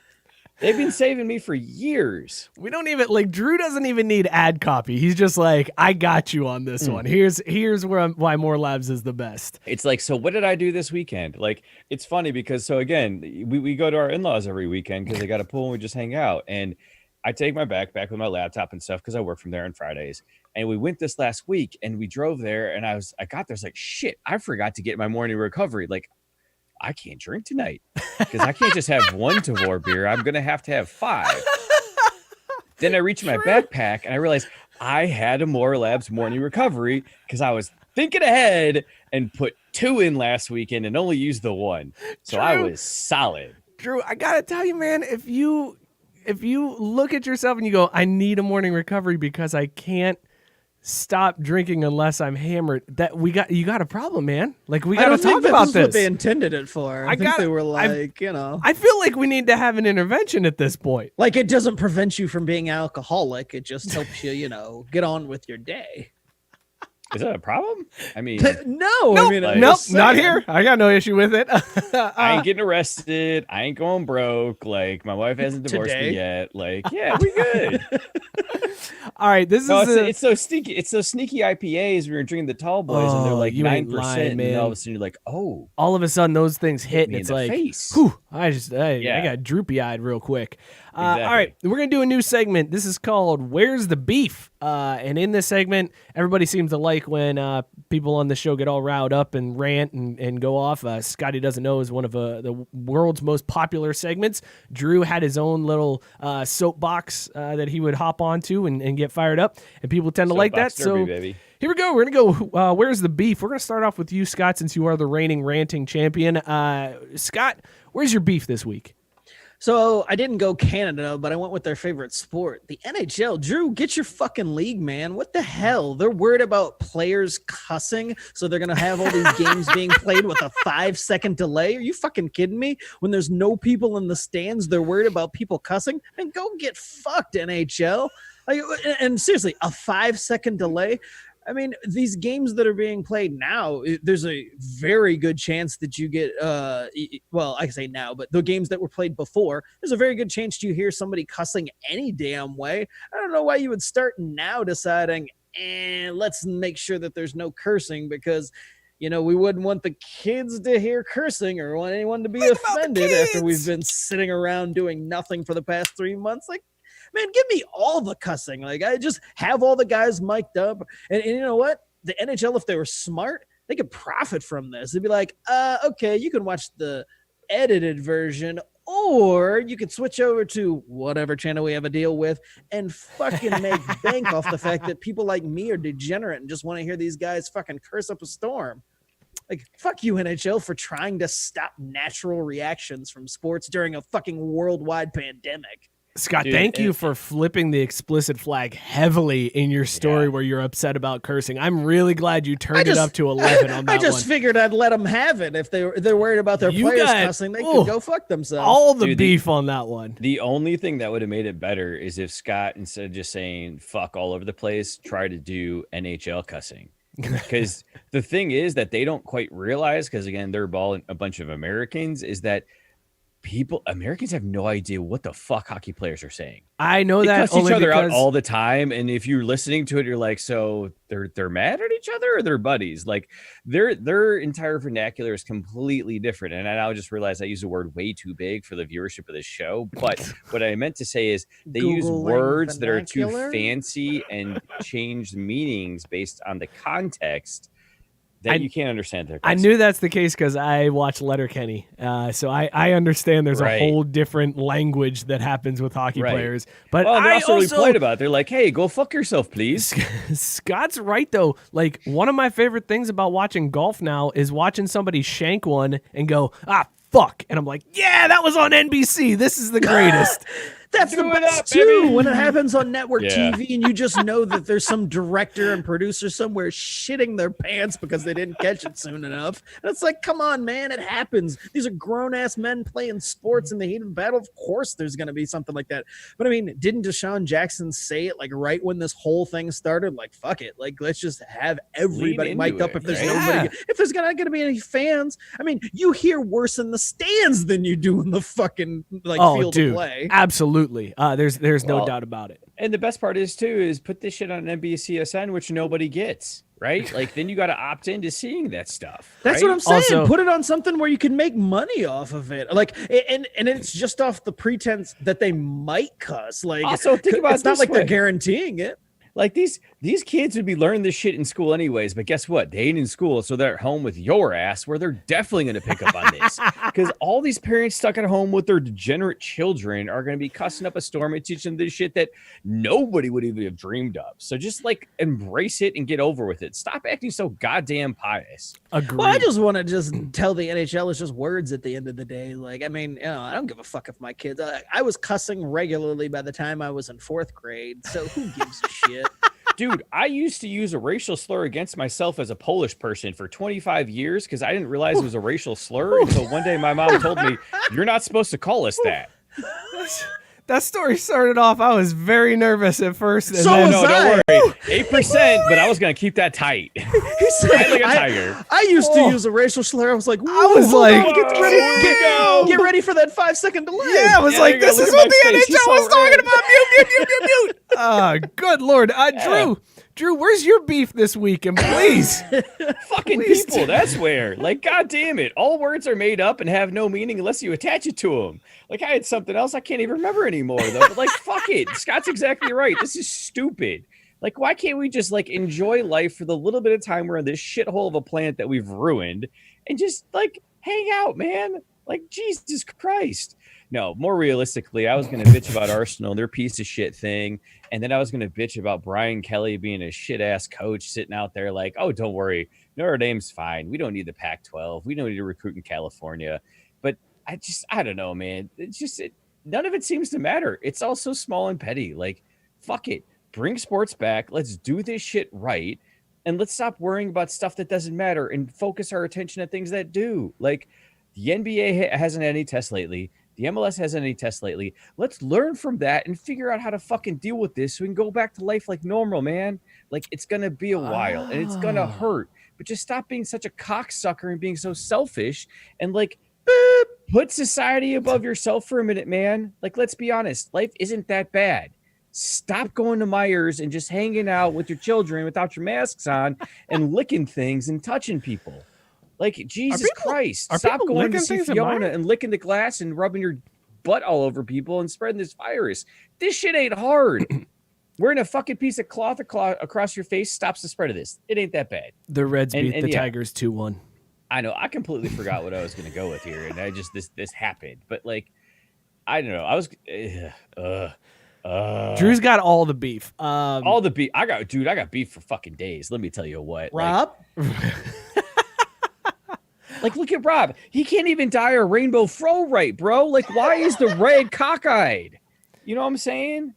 They've been saving me for years. We don't even Drew doesn't even need ad copy. He's just like, I got you on this one. Here's why More Labs is the best. It's like, so what did I do this weekend? Like, it's funny because so again, we go to our in-laws every weekend because they got a pool and we just hang out. And I take my backpack with my laptop and stuff because I work from there on Fridays. And we went this last week and we drove there and I got there. It's like, shit, I forgot to get my morning recovery. Like, I can't drink tonight because I can't just have one Tavor beer. I'm going to have 5. Then I reach my backpack and I realized I had a More Labs morning recovery because I was thinking ahead and put 2 in last weekend and only used the 1. So I was solid. Drew, I got to tell you, man, if you look at yourself and you go, I need a morning recovery because I can't stop drinking unless I'm hammered, you got a problem, man. Like, we got to talk about this. What they intended it for. I think they were like, I feel like we need to have an intervention at this point. Like, it doesn't prevent you from being alcoholic. It just helps you, get on with your day. Is that a problem? I mean, no. Nope, I mean, nope, not here. I got no issue with it. I ain't getting arrested. I ain't going broke. Like, my wife hasn't divorced me yet. Like, yeah, we good. All right, it's so sneaky. It's those sneaky IPAs. We were drinking the tall boys, and they're like 9%. And all of a sudden, you're like, oh. All of a sudden, those things hit, and it's like, face. Whew, I got droopy eyed real quick. Exactly. All right, we're going to do a new segment. This is called Where's the Beef? And in this segment, everybody seems to like when people on the show get all riled up and rant and go off. Scotty Doesn't Know is one of the world's most popular segments. Drew had his own little soapbox that he would hop onto and get fired up. And people tend to like that. Derby, baby. Here we go. We're going to go, Where's the Beef? We're going to start off with you, Scott, since you are the reigning ranting champion. Scott, where's your beef this week? So I didn't go Canada, but I went with their favorite sport, the NHL. Drew, get your fucking league, man. What the hell? They're worried about players cussing, so they're going to have all these games being played with a 5-second delay. Are you fucking kidding me? When there's no people in the stands, they're worried about people cussing? And go get fucked, NHL. And seriously, a 5-second delay? I mean, these games that are being played now, there's a very good chance that you get, well, I say now, but the games that were played before, there's a very good chance you hear somebody cussing any damn way. I don't know why you would start now deciding, let's make sure that there's no cursing because, we wouldn't want the kids to hear cursing or want anyone to be offended after we've been sitting around doing nothing for the past 3 months. Like, Man, give me all the cussing. Like, I just have all the guys mic'd up. And you know what? The NHL, if they were smart, they could profit from this. They'd be like, okay, you can watch the edited version, or you could switch over to whatever channel we have a deal with and fucking make bank off the fact that people like me are degenerate and just want to hear these guys fucking curse up a storm. Like, fuck you, NHL, for trying to stop natural reactions from sports during a fucking worldwide pandemic. Scott, thank you for flipping the explicit flag heavily in your story where you're upset about cursing. I'm really glad you turned it up to 11 on that I just figured I'd let them have it. If they're worried about their players cussing, they could go fuck themselves. All the beef on that one. The only thing that would have made it better is if Scott, instead of just saying fuck all over the place, tried to do NHL cussing. Because the thing is that they don't quite realize, because again, they're a bunch of Americans, is that Americans have no idea what the fuck hockey players are saying. I know they that cuss each other out all the time, and if you're listening to it, you're like, so they're mad at each other, or they're buddies? Like their entire vernacular is completely different. And I now just realized I used the word way too big for the viewership of this show. But what I meant to say is they use words that are too fancy and change meanings based on the context. You can't understand their concept. I knew that's the case because I watch Letterkenny, so I understand there's a whole different language that happens with hockey players. But they're also really polite about it. They're like, "Hey, go fuck yourself, please." Scott's right though. Like, one of my favorite things about watching golf now is watching somebody shank one and go, fuck, and I'm like, yeah, that was on NBC. This is the greatest. That's the best too, when it happens on network TV and you just know that there's some director and producer somewhere shitting their pants because they didn't catch it soon enough. And it's like, come on, man, it happens. These are grown-ass men playing sports in the heat of battle. Of course there's going to be something like that. But I mean, didn't Deshaun Jackson say it like right when this whole thing started? Like, fuck it. Like, let's just have everybody mic'd up if there's nobody. If there's not going to be any fans. I mean, you hear worse in the stands than you do in the fucking field of play. Absolutely. There's no doubt about it. And the best part is put this shit on NBCSN, which nobody gets, right? Like, then you got to opt into seeing that stuff. That's what I'm saying. Also, put it on something where you can make money off of it. Like, and it's just off the pretense that they might cuss. Like, also think about it's not like they're guaranteeing it. Like, these kids would be learning this shit in school anyways, but guess what? They ain't in school, so they're at home with your ass, where they're definitely going to pick up on this. Because all these parents stuck at home with their degenerate children are going to be cussing up a storm and teaching them this shit that nobody would even have dreamed of. So just, like, embrace it and get over with it. Stop acting so goddamn pious. Agreed. Well, I just want to just tell the NHL it's just words at the end of the day. Like, I mean, I don't give a fuck if my kids... I was cussing regularly by the time I was in 4th grade, so who gives a shit? Dude, I used to use a racial slur against myself as a Polish person for 25 years because I didn't realize it was a racial slur until one day my mom told me, you're not supposed to call us that. That story started off, I was very nervous at first. And don't worry. 8%, but I was going to keep that tight. He said, like a tiger. I used to use a racial slur. I was like, get ready for that 5-second delay. Yeah, I was like, this is what the NHL was talking about. Mute. Good Lord. Drew, where's your beef this week? And please. Fucking people, that's where. Like, God damn it. All words are made up and have no meaning unless you attach it to them. Like, I had something else I can't even remember anymore, though. But, like, fuck it. Scott's exactly right. This is stupid. Like, why can't we just, like, enjoy life for the little bit of time we're on this shithole of a planet that we've ruined and just, like, hang out, man? Like, Jesus Christ. No, more realistically, I was going to bitch about Arsenal, their piece of shit thing. And then I was going to bitch about Brian Kelly being a shit ass coach sitting out there like, oh, don't worry. Notre Dame's fine. We don't need the Pac-12. We don't need to recruit in California. But I don't know, man. None of it seems to matter. It's all so small and petty. Like, fuck it. Bring sports back. Let's do this shit right. And let's stop worrying about stuff that doesn't matter and focus our attention at things that do. Like, the NBA hasn't had any tests lately. The MLS hasn't any tests lately. Let's learn from that and figure out how to fucking deal with this so we can go back to life like normal, man. Like, it's going to be a while and it's going to hurt. But just stop being such a cocksucker and being so selfish and, like, put society above yourself for a minute, man. Like, let's be honest. Life isn't that bad. Stop going to Myers and just hanging out with your children without your masks on and licking things and touching people. Like, Jesus Christ. Stop going to see Fiona and licking the glass and rubbing your butt all over people and spreading this virus. This shit ain't hard. Wearing a fucking piece of cloth across your face stops the spread of this. It ain't that bad. The Reds beat the Tigers 2-1. I know. I completely forgot what I was going to go with here, and I just this happened. But like, I don't know. I was. Drew's got all the beef. All the beef. I got beef for fucking days. Let me tell you what. Rob? Like, look at Rob. He can't even dye a rainbow fro right, bro. Like, why is the red cockeyed? You know what I'm saying?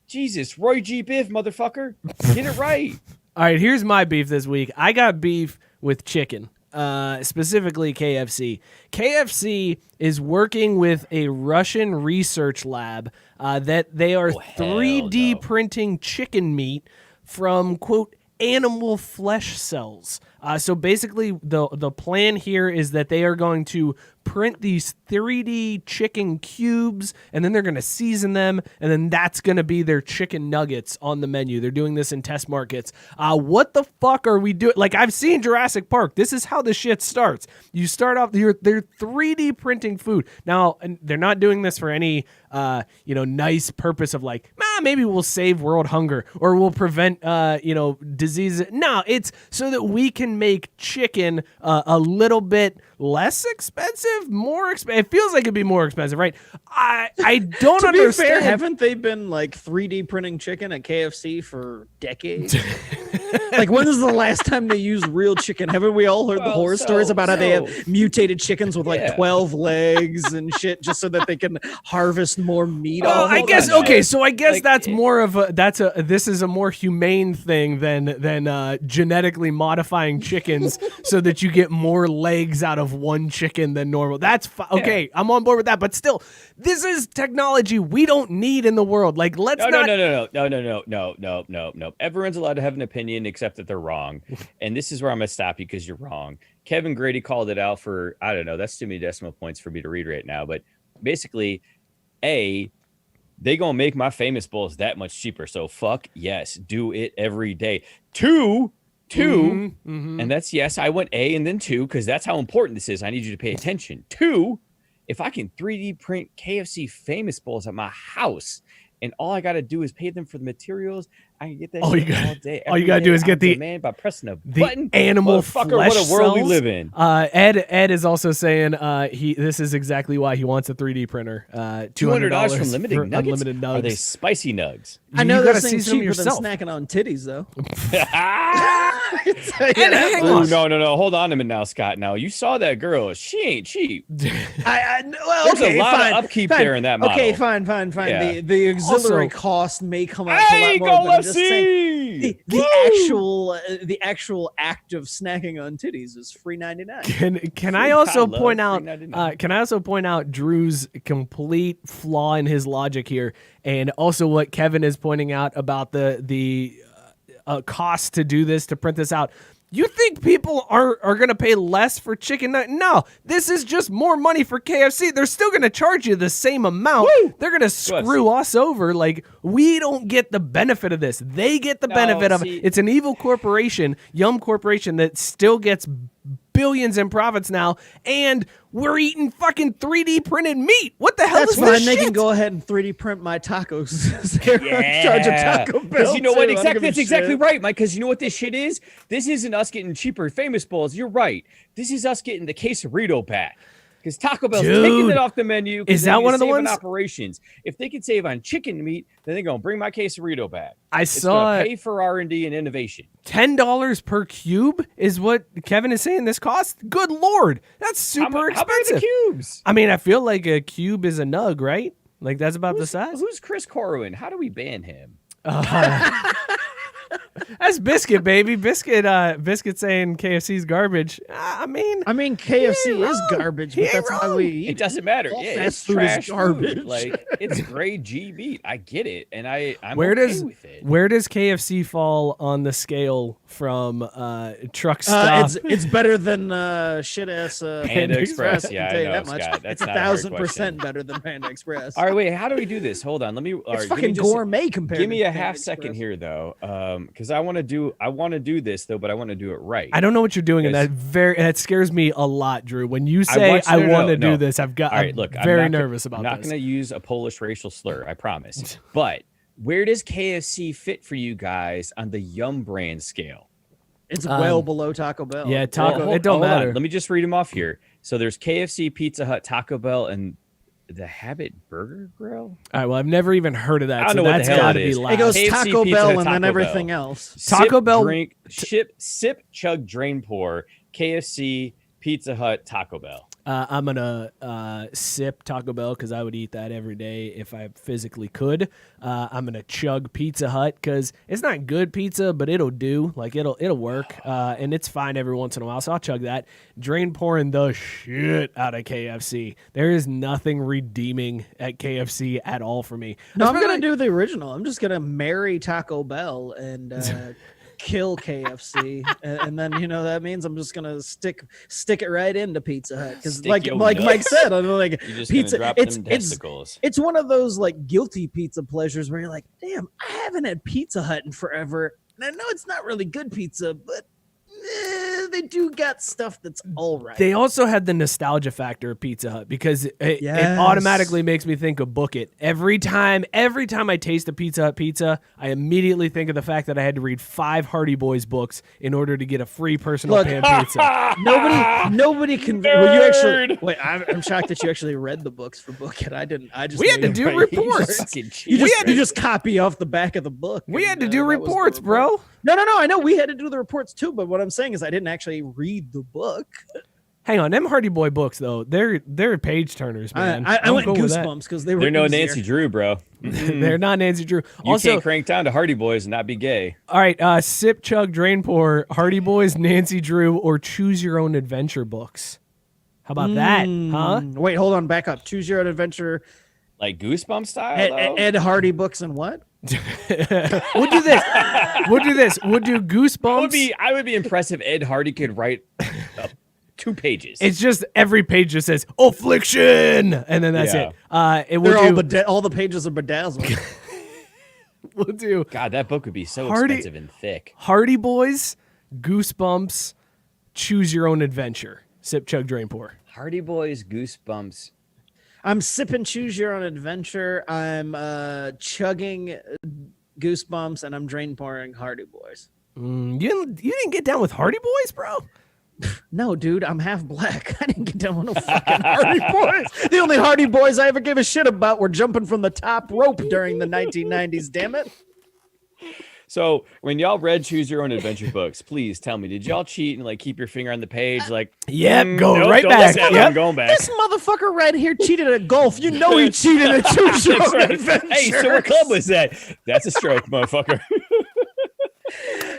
Jesus, Roy G. Biff, motherfucker. Get it right. All right, here's my beef this week. I got beef with chicken. Specifically KFC. KFC is working with a Russian research lab that they are 3D printing chicken meat from, quote, animal flesh cells. So basically, the plan here is that they are going to print these 3D chicken cubes, and then they're going to season them, and then that's going to be their chicken nuggets on the menu. They're doing this in test markets. What the fuck are we doing? Like, I've seen Jurassic Park. This is how the shit starts. You start off, they're 3D printing food. Now, and they're not doing this for any, nice purpose of like, maybe we'll save world hunger or we'll prevent, diseases. No, it's so that we can make chicken a little bit less expensive, more expensive. It feels like it'd be more expensive, right? I don't to understand. Be fair, haven't they been like 3D printing chicken at KFC for decades? Like, when was the last time they used real chicken? Haven't we all heard the horror stories about how they have mutated chickens with like 12 legs and shit just so that they can harvest more meat? I guess that's more of this is a more humane thing than genetically modifying chickens so that you get more legs out of one chicken than normal. That's okay. I'm on board with that, but still, this is technology we don't need in the world. Like, let's not. No. Everyone's allowed to have an opinion except that they're wrong, and this is where I'm gonna stop you because you're wrong. Kevin Grady called it out for, I don't know, that's too many decimal points for me to read right now, but basically, they gonna make my famous bowls that much cheaper. So fuck yes, do it every day. Two, and that's yes. I went A and then 2 because that's how important this is. I need you to pay attention. 2, if I can 3D print KFC famous bowls at my house, and all I got to do is pay them for the materials, I can get that all day. All you got to do is get the man by pressing a button. Animal flesh what a world cells. we live in. Ed is also saying this is exactly why he wants a 3D printer. $200 from Limited Nuggets. Unlimited nugs. Are they spicy nugs? I know those things cheaper than snacking on titties, though. No. Hold on a minute now, Scott. Now, you saw that girl. She ain't cheap. There's a lot of upkeep there in that model. Okay, fine. Yeah. The auxiliary cost may come out to a lot more than just saying the actual act of snacking on titties is $3.99. Can I also point out? Can I also point out Drew's complete flaw in his logic here, and also what Kevin is pointing out about the cost to do this, to print this out. You think people are going to pay less for chicken nugget? No, this is just more money for KFC. They're still going to charge you the same amount. Woo! They're going to screw us over. Like, we don't get the benefit of this. They get the benefit of it. It's an evil corporation, Yum Corporation, that still gets billions in profits now, and we're eating fucking 3D printed meat. What the hell is this shit? That's fine. They can go ahead and 3D print my tacos. Charge a Taco Bell. Because you know what? That's exactly right, Mike. Because you know what this shit is? This isn't us getting cheaper famous bowls. You're right. This is us getting the quesarito back. Because Taco Bell's taking it off the menu. Is that one of the ones? Operations. If they can save on chicken meat, then they're going to bring my quesarito back. It's gonna pay for R&D and innovation. $10 per cube is what Kevin is saying this costs? Good Lord. That's super expensive. How about the cubes? I mean, I feel like a cube is a nug, right? Like, that's about the size. Who's Chris Corwin? How do we ban him? That's Biscuit, baby. Biscuit saying KFC's garbage. I mean KFC is garbage, but that's why we eat. It doesn't matter. Yeah, fast food is garbage. Food. Like, it's grade G meat. I get it, and I'm okay with it. Where does KFC fall on the scale from truck stop? It's better than shit ass Panda Express. Yeah, I know, that much. Scott. That's it's 1,000% better than Panda Express. All right, wait. How do we do this? Hold on. Let me. It's fucking gourmet compared. Give me to a half Panda second Express. here, though, because I want to do this though, but I want to do it right. I don't know what you're doing, and that scares me a lot, Drew. When you say I want to do this, I'm very nervous about this. I'm not going to use a Polish racial slur, I promise. But where does KFC fit for you guys on the Yum brand scale? It's well below Taco Bell. Yeah, it don't matter. On. Let me just read them off here. So there's KFC, Pizza Hut, Taco Bell, and the Habit Burger Grill. All right, well, I've never even heard of that. I don't know what the hell gotta it is. Be loud. It goes KFC, Taco Pizza Bell Hut, and then Taco everything Bell. else. Taco Bell, drink, sip, chug, drain, pour. KFC, Pizza Hut, Taco Bell. I'm gonna sip Taco Bell because I would eat that every day if I physically could. I'm gonna chug Pizza Hut because it's not good pizza, but it'll do. Like it'll work, and it's fine every once in a while. So I'll chug that. Drain pouring the shit out of KFC. There is nothing redeeming at KFC at all for me. No, I'm gonna do the original. I'm just gonna marry Taco Bell and kill KFC, and then that means I'm just gonna stick it right into Pizza Hut because like Mike said, I'm like pizza. It's one of those like guilty pizza pleasures where you're like, damn, I haven't had Pizza Hut in forever, and I know it's not really good pizza, but they do got stuff that's all right. They also had the nostalgia factor of Pizza Hut because it automatically makes me think of Book It. Every time I taste a Pizza Hut pizza, I immediately think of the fact that I had to read 5 Hardy Boys books in order to get a free personal pan pizza. Nobody can. Well, you actually wait. I'm shocked that you actually read the books for Book It. I didn't. We had to do reports. You just copy off the back of the book. We had to do reports, bro. No. I know we had to do the reports too, but what I'm saying is I didn't actually read the book. Hang on, them Hardy Boy books though, they're page turners, man. I went Goosebumps because they're no Nancy Drew, bro. They're not Nancy Drew. You can't crank down to Hardy Boys and not be gay. All right, sip, chug, drain, pour, Hardy Boys, Nancy Drew, or choose your own adventure books. How about that? Huh? Wait, hold on, back up. Choose your own adventure. Like Goosebumps style? Ed Hardy books and what? We'll do this. We'll do Goosebumps. I would be impressed if Ed Hardy could write 2 pages. It's just every page just says affliction, and then that's it. All the pages are bedazzled. We'll do. God, that book would be so expensive and thick. Hardy Boys, Goosebumps, choose your own adventure. Sip, chug, drain, pour. Hardy Boys, Goosebumps. I'm sipping choose your own adventure. I'm chugging Goosebumps, and I'm drain pouring Hardy Boys. You didn't get down with Hardy Boys, bro? No, dude, I'm half black. I didn't get down with no fucking Hardy Boys. The only Hardy Boys I ever gave a shit about were jumping from the top rope during the 1990s, damn it. So when y'all read Choose Your Own Adventure books, please tell me, did y'all cheat and like keep your finger on the page? Like, right back. I'm going back. This motherfucker right here cheated at golf. You know he cheated at Choose Your Own Adventure. Hey, so what club was that? That's a stroke, motherfucker.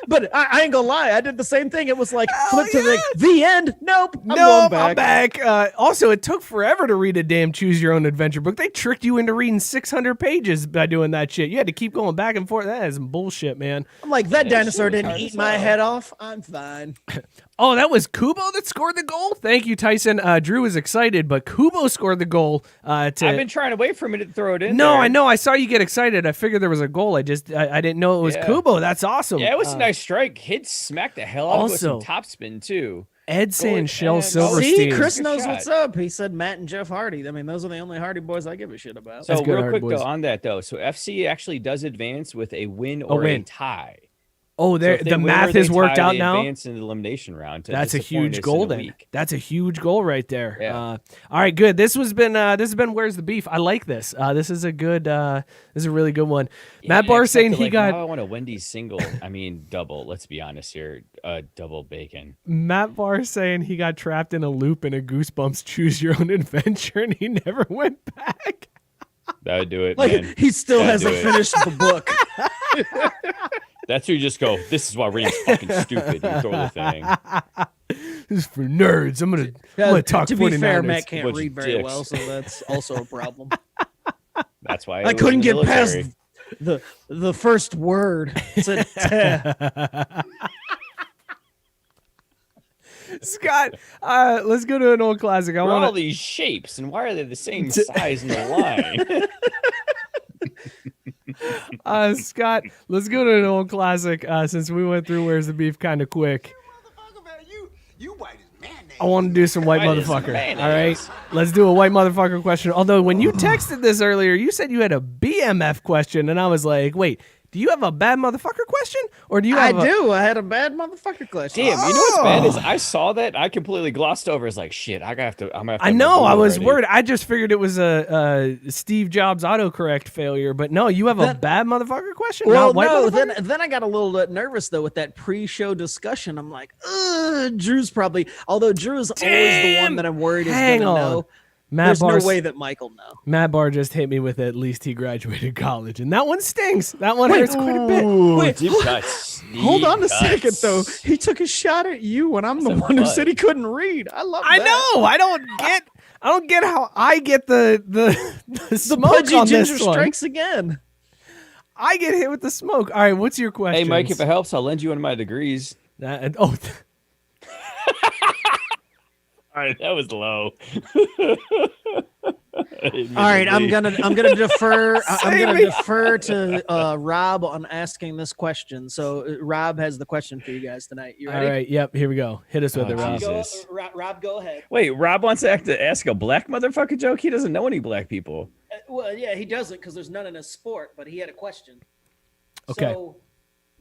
But I ain't gonna lie, I did the same thing. It was like flip to the end. Nope, I'm back. Also, it took forever to read a damn Choose Your Own Adventure book. They tricked you into reading 600 pages by doing that shit. You had to keep going back and forth. That is some bullshit, man. I'm like, that dinosaur didn't eat my head off. I'm fine. Oh, that was Kubo that scored the goal? Thank you, Tyson. Drew was excited, but Kubo scored the goal. I've been trying to wait for him to throw it in. No, there. I know. I saw you get excited. I figured there was a goal. I didn't know it was Kubo. That's awesome. Yeah, it was a nice strike. Hit smacked the hell out of it with some topspin, too. Ed saying Shel Silverstein. See, Chris knows what's up. He said Matt and Jeff Hardy. I mean, those are the only Hardy Boys I give a shit about. So real quick, though, on that, though. So FC actually does advance with a win or a tie. Oh, the math has worked out now. Advance in the elimination round. That's a huge goal. Then that's a huge goal right there. Yeah. All right, good. This has been Where's the Beef? I like this. This is a good. This is a really good one. Yeah, Matt Barr saying he got. I want a Wendy's single. I mean double. Let's be honest here. Double bacon. Matt Barr saying he got trapped in a loop in a Goosebumps Choose Your Own Adventure and he never went back. That would do it. Like man. he still hasn't finished the book. That's where you just go, this is why Rain's fucking stupid. You throw the thing. This is for nerds. I'm gonna talk to 49ers. be fair, Matt can't read very well, so that's also a problem. That's why I couldn't get past the first word. Scott, let's go to an old classic. I want all these shapes, and why are they the same size in the line? Scott, let's go to an old classic since we went through Where's the Beef kind of quick. You white as mayonnaise. I want to do some white White as motherfucker. mayonnaise. All right, let's do a white motherfucker question. Although when you texted this earlier, you said you had a BMF question, and I was like, wait, do you have a bad motherfucker question, or do you have I do. I had a bad motherfucker question. Damn, you know what's bad is I saw that I completely glossed over. It's like shit. I'm gonna have to. I know. I was already. worried. I just figured it was a Steve Jobs autocorrect failure, but no, you have a bad motherfucker question. Well, Not white no. motherfucker? Then I got a little bit nervous though with that pre-show discussion. I'm like, Drew's probably. Although Drew is always the one that I'm worried is Hang gonna on. know. Matt There's Barr, no way that Mike will know. Matt Barr just hit me with at least he graduated college, and that one stings. That one hurts quite a bit. Wait, Deep cuts. hold on a Deep second cuts. though. He took a shot at you when I'm the Some one who fun. said he couldn't read. I love I that. know. I don't get how I get the The smoke pudgy on ginger this one. strikes again. I get hit with the smoke. All right, what's your question? Hey, Mike, if it helps, I'll lend you one of my degrees. All right, that was low. All right, I'm gonna defer. I'm gonna defer to Rob on asking this question. So Rob has the question for you guys tonight. You ready? All right, yep, here we go. Hit us with it, Rob. Jesus. Rob, go ahead. Wait, Rob wants to ask a black motherfucker joke? He doesn't know any black people. Well, yeah, he doesn't because there's none in his sport. But he had a question. Okay. So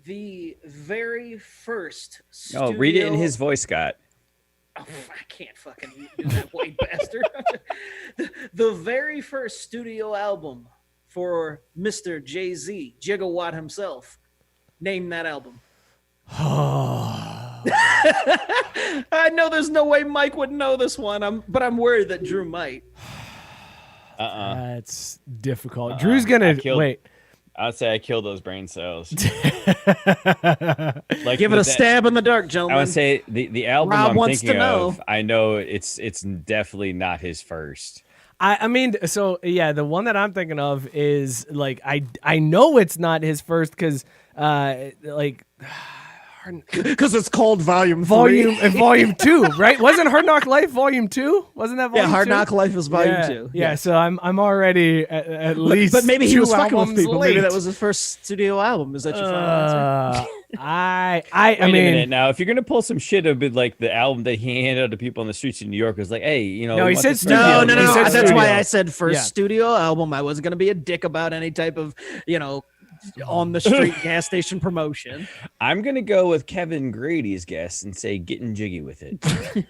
the very first. Oh, read it in his voice, Scott. Oh, I can't fucking do that, white bastard. The very first studio album for Mr. Jay-Z, Gigawatt himself. Name that album. I know there's no way Mike would know this one, but I'm worried that Drew might. That's difficult. Drew's gonna wait. I'd say I killed those brain cells. Like, Give it a stab in the dark, gentlemen. I would say the album Rob I'm wants to thinking know. of, I know it's definitely not his first. I mean, so yeah, the one that I'm thinking of is like I know it's not his first because like. Because it's called Volume 3. Volume 2, right? Wasn't Hard Knock Life Volume 2? Wasn't that Volume 2? Yeah, Hard Knock Life is Volume yeah, 2. Yeah, Yes. so I'm already at least. But maybe he 2 was fucking with albums people. Maybe late. that was his first studio album. Is that your final answer? I Wait a minute mean, now, if you're gonna pull some shit of it, like the album that he handed out to people on the streets in New York was like, hey, you know, No, we he want said this studio. album. No. He said That's studio. why I said first Yeah. studio album. I wasn't going to be a dick about any type of, on the street gas station promotion. I'm gonna go with Kevin Grady's guess and say getting jiggy with it.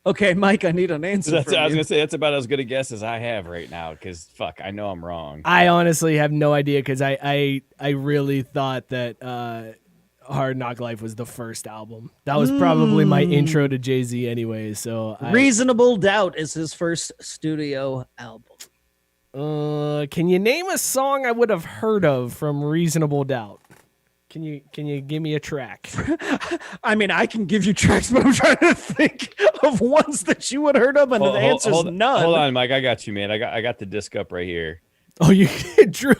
Okay, Mike, I need an answer I was from you. gonna say that's about as good a guess as I have right now, because fuck, I know I'm wrong. I honestly have no idea because I really thought that Hard Knock Life was the first album. That was probably my intro to Jay-Z anyways. So Reasonable Doubt is his first studio album. can you name a song I would have heard of from Reasonable Doubt? Can you give me a track? I mean, I can give you tracks, but I'm trying to think of ones that you would have heard of, and the answer's none. Hold on, Mike. I got you, man. I got the disc up right here. Oh, you Drew.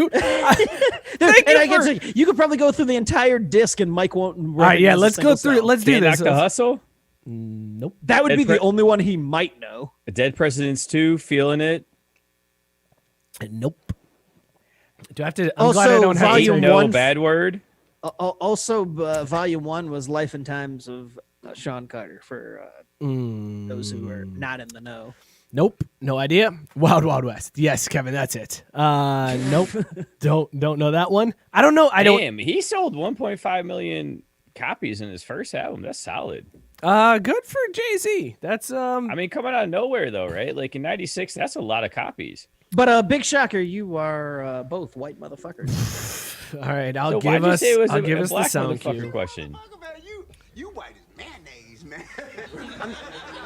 You could probably go through the entire disc, and Mike won't. All right, yeah, let's go through it. Let's do Can't this. Knock the Hustle. Nope. That would Dead be the Pre- only one he might know. Dead Presidents 2, Feeling It. Nope. Do I have to? I'm Also, glad I don't have Volume to. No one- Bad Word. Also, Volume 1 was Life and Times of Sean Carter for those who are not in the know. Nope. No idea. Wild Wild West. Yes, Kevin, that's it. Nope. don't know that one. I don't know. Damn, he sold 1.5 million copies in his first album. That's solid. Good for Jay-Z. That's I mean, coming out of nowhere though, right? Like in '96, that's a lot of copies. But big shocker, you are both white motherfuckers. all right. So I'll why'd give you us. say it was I'll a give us the black sound motherfucker cue. question? You white as mayonnaise, man.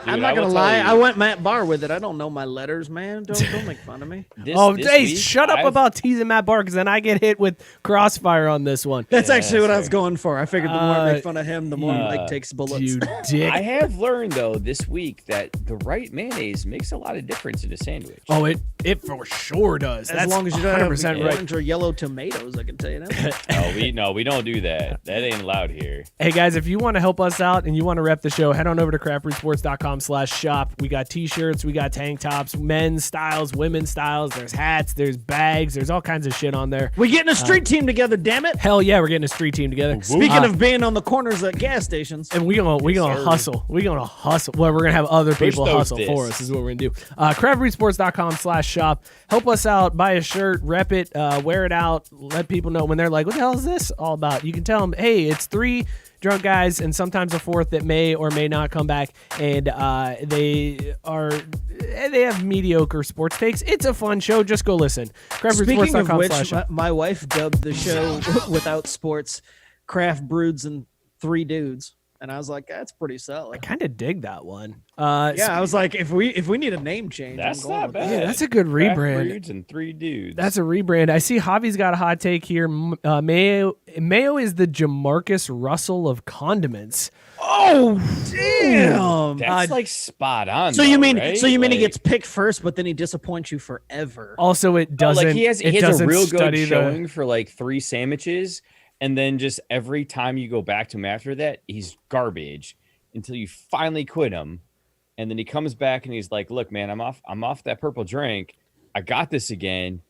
I'm Dude, not I gonna will lie. tell I you. went Matt Barr with it. I don't know my letters, man. Don't make fun of me. This Hey, week, shut up I've- about teasing Matt Barr, because then I get hit with crossfire on this one. That's actually what I fair. was going for. I figured the more I make fun of him, the more Mike takes bullets. You dick. I have learned though this week that the right mayonnaise makes a lot of difference in a sandwich. Oh, it for sure does. As That's long as you don't have 100% right. orange or yellow tomatoes, I can tell you that. We don't do that. That ain't allowed here. Hey guys, if you want to help us out and you want to rep the show, head on over to craftbrewsports.com craftabrew.com/shop. We got t-shirts, we got tank tops, men's styles, women's styles. There's hats, there's bags, there's all kinds of shit on there. We getting a street team together, damn it. Hell yeah, we're getting a street team together. Speaking of being on the corners at gas stations. And we're gonna hustle. We're gonna hustle. Well, we're gonna have other people hustle discs. for us is what we're gonna do. Craftbrewsports.com/shop. Help us out. Buy a shirt, rep it, wear it out. Let people know when they're like, "What the hell is this all about?" You can tell them, "Hey, it's 3 drunk guys and sometimes a 4th that may or may not come back, and they have mediocre sports takes. It's a fun show. Just go listen. Speaking of which, craftbrewsports.com/shop. my wife dubbed the show without sports, Craft Breweds and 3 Dudes. And I was like, that's pretty I solid. kind of dig that one. Yeah, I was like, if we need a name change, That's I'm going not with bad. that. Yeah, that's a good Craft rebrand. Breweds and 3 Dudes. That's a rebrand. I see Javi's got a hot take here. Mayo is the Jamarcus Russell of condiments. Oh, damn. That's like spot on. So you mean right? he Like, gets picked first, but then he disappoints you forever? Also, it no, doesn't. like he has a doesn't real study good showing for like 3 sandwiches, and then just every time you go back to him after that, he's garbage until you finally quit him, and then he comes back and he's like, "Look, man, I'm off that purple drink. I got this again,"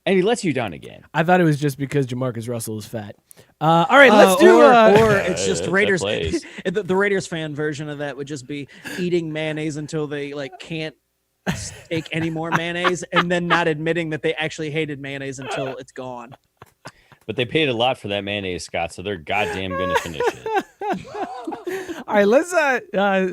and he lets you down again. I thought it was just because Jamarcus Russell is fat. All right, let's do. Or it's just that Raiders. plays. The Raiders fan version of that would just be eating mayonnaise until they like can't take any more mayonnaise, and then not admitting that they actually hated mayonnaise until it's gone. But they paid a lot for that mayonnaise, Scott, so they're goddamn gonna finish it. All right, let's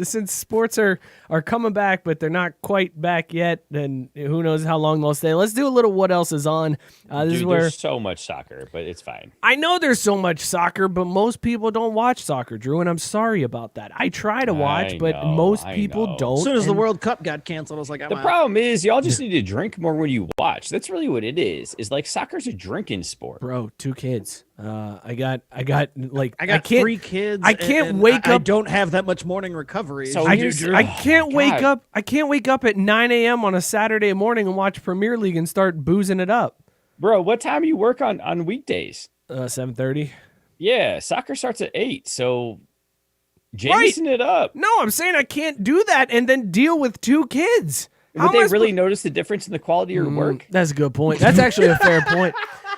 since sports are coming back, but they're not quite back yet, and who knows how long they'll stay. Let's do a little what else is on. This is Dude, where there's so much soccer, but it's fine. I know there's so much soccer, but most people don't watch soccer, Drew, and I'm sorry about that. I try to watch, I but know, most I people know. don't. As soon as the and- World Cup got canceled, I was like, I'm The out. problem is y'all just need to drink more when you watch. That's really what it is. Is like soccer's a drinking sport. Bro, 2 kids. I got like I got can't, 3 kids. I can't and wake I up. don't have that much morning recovery. So I, here's- I can't oh, wake God. up. I can't wake up at 9 a.m. on a Saturday morning and watch Premier League and start boozing it up. Bro, what time do you work on weekdays? 7:30. Yeah, soccer starts at 8, so Jameson it up. No, I'm saying I can't do that and then deal with 2 kids. How Would am I they really suppo- notice the difference in the quality of your work? That's a good point. That's actually a fair point.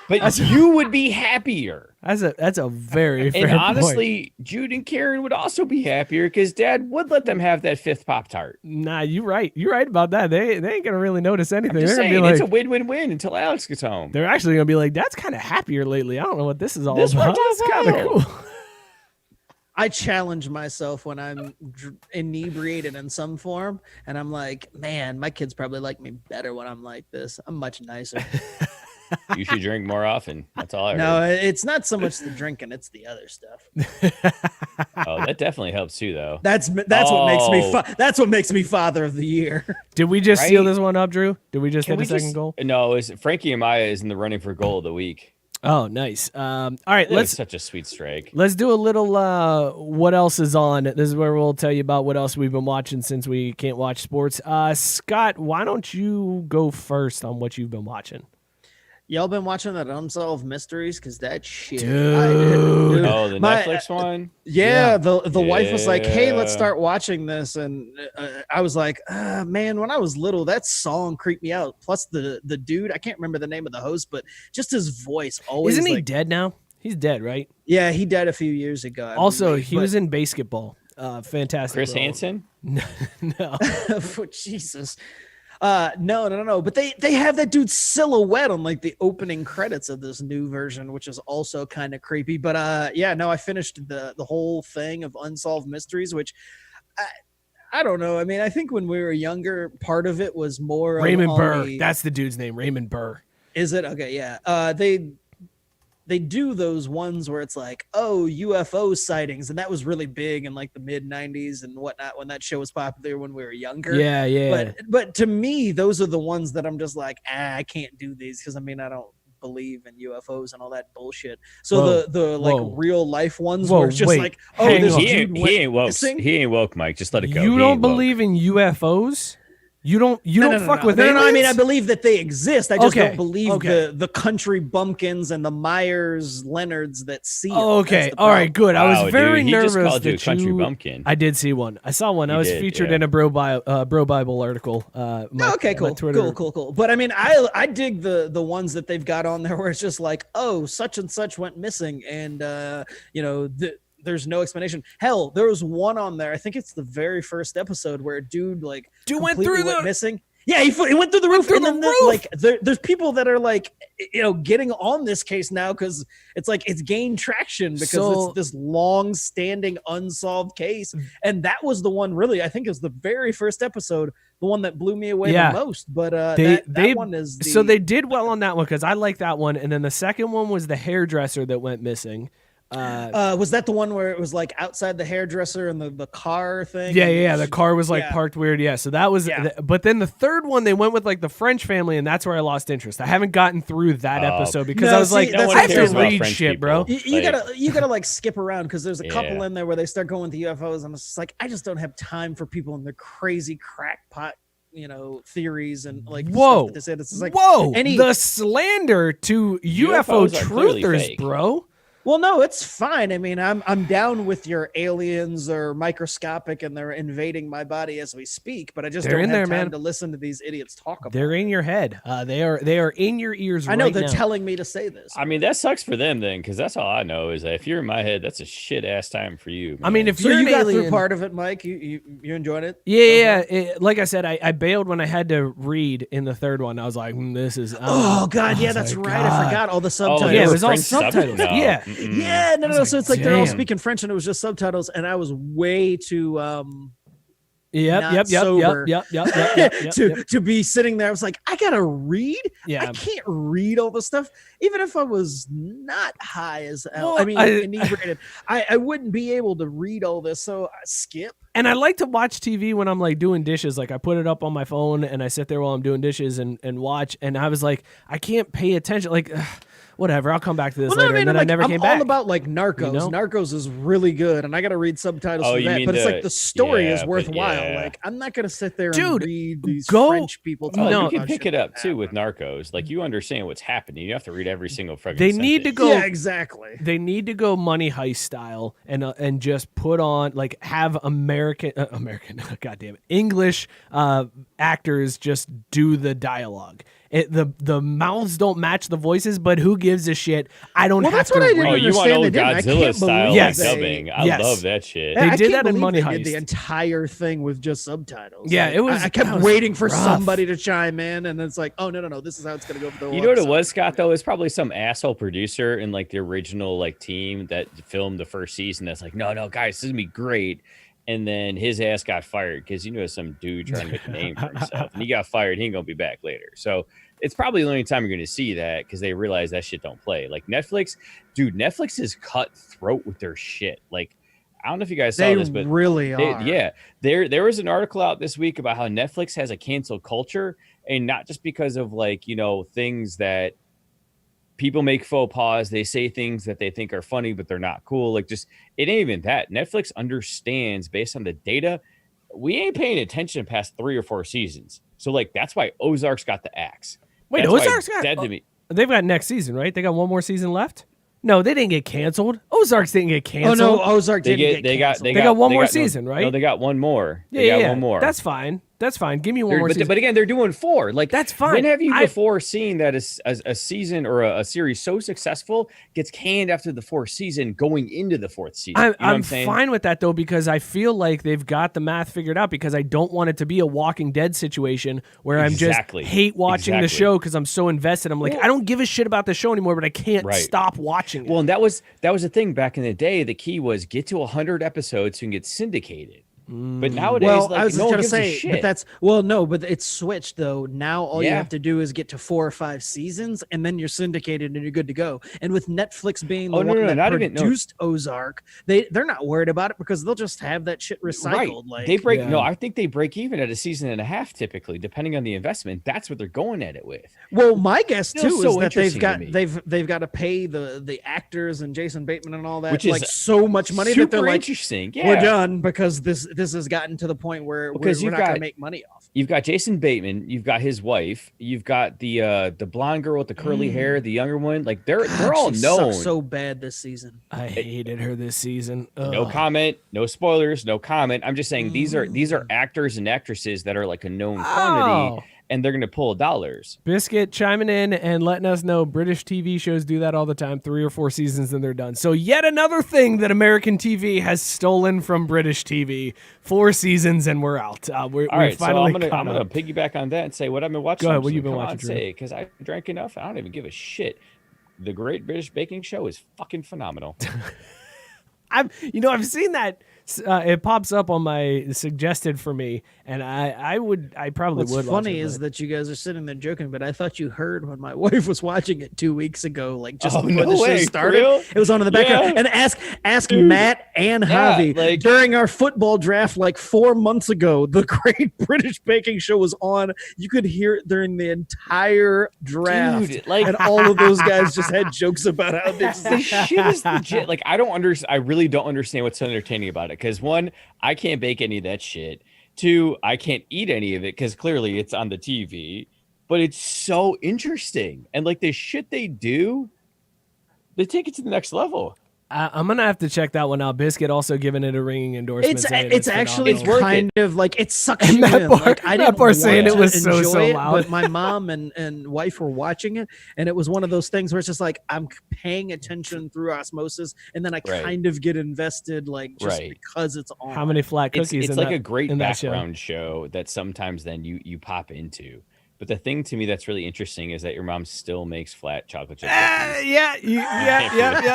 But you would be happier. That's a very fair And point. honestly, Jude and Karen would also be happier because Dad would let them have that 5th Pop-Tart. Nah, you're right. You're right about that. They ain't gonna really notice anything. Just They're gonna saying, be it's like, a win-win-win until Alex gets home. they're actually gonna be like, that's kind of happier lately. I don't know what this is all This about. worked out That's kind of well." cool. I challenge myself when I'm inebriated in some form, and I'm like, man, my kids probably like me better when I'm like this. I'm much nicer. You should drink more often. That's all I heard. No, it's not so much the drinking; it's the other stuff. Oh, that definitely helps too, though. That's what makes me. Oh. That's what makes me father of the year. Did we just seal Right? this one up, Drew? Did we just Can hit we a second just- goal? No, it's Frankie Amaya is in the running for goal of the week. Oh, nice. All right, That was such a sweet strike. let's do a little what else is on. This is where we'll tell you about what else we've been watching since we can't watch sports. Scott, why don't you go first on what you've been watching? Y'all been watching that Unsolved Mysteries? Because that shit. Dude. Oh, the Netflix one? Yeah, the wife was like, "Hey, let's Yeah. start watching this," and I was like, "Man, when I was little, that song creeped me out." Plus, the dude, I can't remember the name of the host, but just his voice always. Isn't he like, dead now? He's dead, right? Yeah, he died a few years ago. I Also, believe, he was in Basketball. Fantastic. Chris role. Hansen? No. for Jesus. No. But they have that dude's silhouette on like the opening credits of this new version, which is also kind of creepy. But yeah, no, I finished the whole thing of Unsolved Mysteries, which I don't know. I mean, I think when we were younger, part of it was more of Raymond on Burr. the- That's the dude's name, Raymond Burr. Is it? Okay, yeah. They do those ones where it's like, oh, UFO sightings, and that was really big in like the mid '90s and whatnot when that show was popular when we were younger. Yeah, yeah. But to me, those are the ones that I'm just like, I can't do these because I mean I don't believe in UFOs and all that bullshit. So Whoa, the like whoa. real life ones Whoa, where it's just wait, like, oh, hang this on. He dude ain't, went he ain't woke. missing. He ain't woke, Mike. Just let it go. You He don't ain't woke. believe in UFOs? You don't fuck with aliens? No, I mean, I believe that they exist. I just Okay, don't believe okay. the country bumpkins and the Myers Leonards that see it. Oh, okay. That's the All right, problem. good. I Wow, was very dude, he nervous just called you a that country bumpkin. I did see one. I saw one. I You was did, featured yeah. in a Bro Bible article. Okay, cool, cool. But I mean, I dig the ones that they've got on there where it's just like, oh, such and such went missing, and there's no explanation. Hell, there was one on there. I think it's the very first episode where a dude went completely through went missing. Yeah, he went through the roof, and then like there's people that are like, getting on this case now because it's like it's gained traction because it's this long-standing unsolved case, and that was the one. Really, I think it was the very first episode, the one that blew me away the most. But that one is so they did well on that one because I like that one, and then the second one was the hairdresser that went missing. Was that the one where it was like outside the hairdresser and the car thing? Yeah. The car was like parked weird. Yeah. So that was, but then the third one, they went with like the French family, and that's where I lost interest. I haven't gotten through that episode because I was like, I have to read shit, bro. You gotta like skip around because there's a couple in there where they start going with the UFOs, and it's just like, I just don't have time for people and their crazy crackpot, theories and like, whoa, this is like, the slander to UFO truthers, bro. Well, no, it's fine. I mean, I'm down with your aliens or microscopic and they're invading my body as we speak, but I just don't have time to listen to these idiots talk about They're in your head. They are in your ears right now. I know they're telling me to say this. I mean, that sucks for them then, because that's all I know is that if you're in my head, that's a shit ass time for you, man. I mean, if so you're you got alien, through part of it, Mike, you enjoyed it? Yeah. Like I said, I bailed when I had to read in the third one. I was like, this is. Oh God, yeah, that's right. I forgot all the subtitles. Yeah, it was all subtitles. No. Yeah. Yeah, no. So it's like they're all speaking French and it was just subtitles, and I was way too Yep. to be sitting there. I was like, I gotta read. Yeah, I can't read all the stuff, even if I was not high as hell. Well, inebriated. I wouldn't be able to read all this, so I skip. And I like to watch TV when I'm like doing dishes. Like I put it up on my phone and I sit there while I'm doing dishes and watch. And I was like, I can't pay attention. Like. Whatever, I'll come back to this later. And then I never came back. I'm all about like Narcos. Narcos is really good, and I got to read subtitles for that. But it's like the story is worthwhile. Yeah. Like I'm not gonna sit there and read these French people. You can pick it up too with Narcos. Like you understand what's happening. You have to read every single fucking. They need to go. Yeah, exactly. They need to go Money Heist style and just put on like have American, goddamn it, English actors just do the dialogue. The mouths don't match the voices, but who gives a shit? I don't have to. Oh, you want old Godzilla style dubbing? I love that shit. They did that in Money Heist. Did the entire thing with just subtitles. Yeah, it was. I kept waiting for somebody to chime in, and it's like, oh no, this is how it's gonna go for the whole You know what it was, Scott? Though it's probably some asshole producer in like the original like team that filmed the first season. That's like, no, guys, this is gonna be great. And then his ass got fired because some dude trying to make a name for himself, and he got fired. He ain't gonna be back later. So it's probably the only time you're gonna see that because they realize that shit don't play. Like Netflix is cutthroat with their shit. Like I don't know if you guys saw this, but really are. Yeah, there was an article out this week about how Netflix has a cancel culture, and not just because of like things that people make faux pas. They say things that they think are funny, but they're not cool. Like just, it ain't even that. Netflix understands based on the data, we ain't paying attention past 3 or 4 seasons. So like, that's why Ozark's got the axe. Wait, Ozark's got, they've got next season, right? They got one more season left? No, they didn't get canceled. Ozarks didn't get canceled. Oh no, Ozark didn't get canceled. They got one more season, right? No, they got one more. Yeah, one more. That's fine. Give me one more season. But again, they're doing 4. Like that's fine. When have you before seen that a season or a series so successful gets canned after the 4th season going into the 4th season? I'm fine with that though, because I feel like they've got the math figured out, because I don't want it to be a Walking Dead situation where I'm just hate watching the show because I'm so invested. I'm like, I don't give a shit about the show anymore, but I can't stop watching it. Well, and that was the thing back in the day. The key was get to 100 episodes so you can get syndicated. But nowadays, I was just gonna say, but it's switched though. Now all you have to do is get to 4 or 5 seasons, and then you're syndicated and you're good to go. And with Netflix being the one that produced Ozark, they're not worried about it because they'll just have that shit recycled. Right. Like they break. No, I think they break even at a season and a half typically, depending on the investment. That's what they're going at it with. Well, my guess too is that they've got to pay the actors and Jason Bateman and all that, which is like so much money that they're like, interesting. We're done because this this has gotten to the point where Because we're not going to make money off. You've got Jason Bateman, you've got his wife, you've got the blonde girl with the curly hair, the younger one. Like they're all She known. sucked so bad this season. I hated her this season. No Ugh. comment, no spoilers, no comment. I'm just saying these are actors and actresses that are like a known quantity, and they're going to pull dollars. Biscuit chiming in and letting us know British TV shows do that all the time. 3 or 4 seasons and they're done. So yet another thing that American TV has stolen from British TV. 4 seasons and we're out. All right, so I'm gonna piggyback on that and say what I've been watching. Go ahead, what you been watching, Drew? Because I drank enough. I don't even give a shit. The Great British Baking Show is fucking phenomenal. I've seen that. It pops up on my suggested for me, and I probably would. What's funny is that you guys are sitting there joking, but I thought you heard when my wife was watching it 2 weeks ago, like just before the show started. It was on in the background. And ask Matt and Javi during our football draft like 4 months ago. The Great British Baking Show was on. You could hear it during the entire draft, dude, and all of those guys just had jokes about how this shit is legit. Like I really don't understand what's so entertaining about it. Because 1, I can't bake any of that shit. 2, I can't eat any of it because clearly it's on the TV. But it's so interesting, and like the shit they do, they take it to the next level. I'm gonna have to check that one out. Biscuit also giving it a ringing endorsement. It's actually kind of like it sucks you in. Like I didn't part saying it was so enjoy it, loud. but my mom and wife were watching it, and it was one of those things where it's just like I'm paying attention through osmosis, and then I kind of get invested, like just because it's on. How many flat cookies? It's like a great background show that sometimes then you pop into. But the thing to me that's really interesting is that your mom still makes flat chocolate chip cookies. Yeah.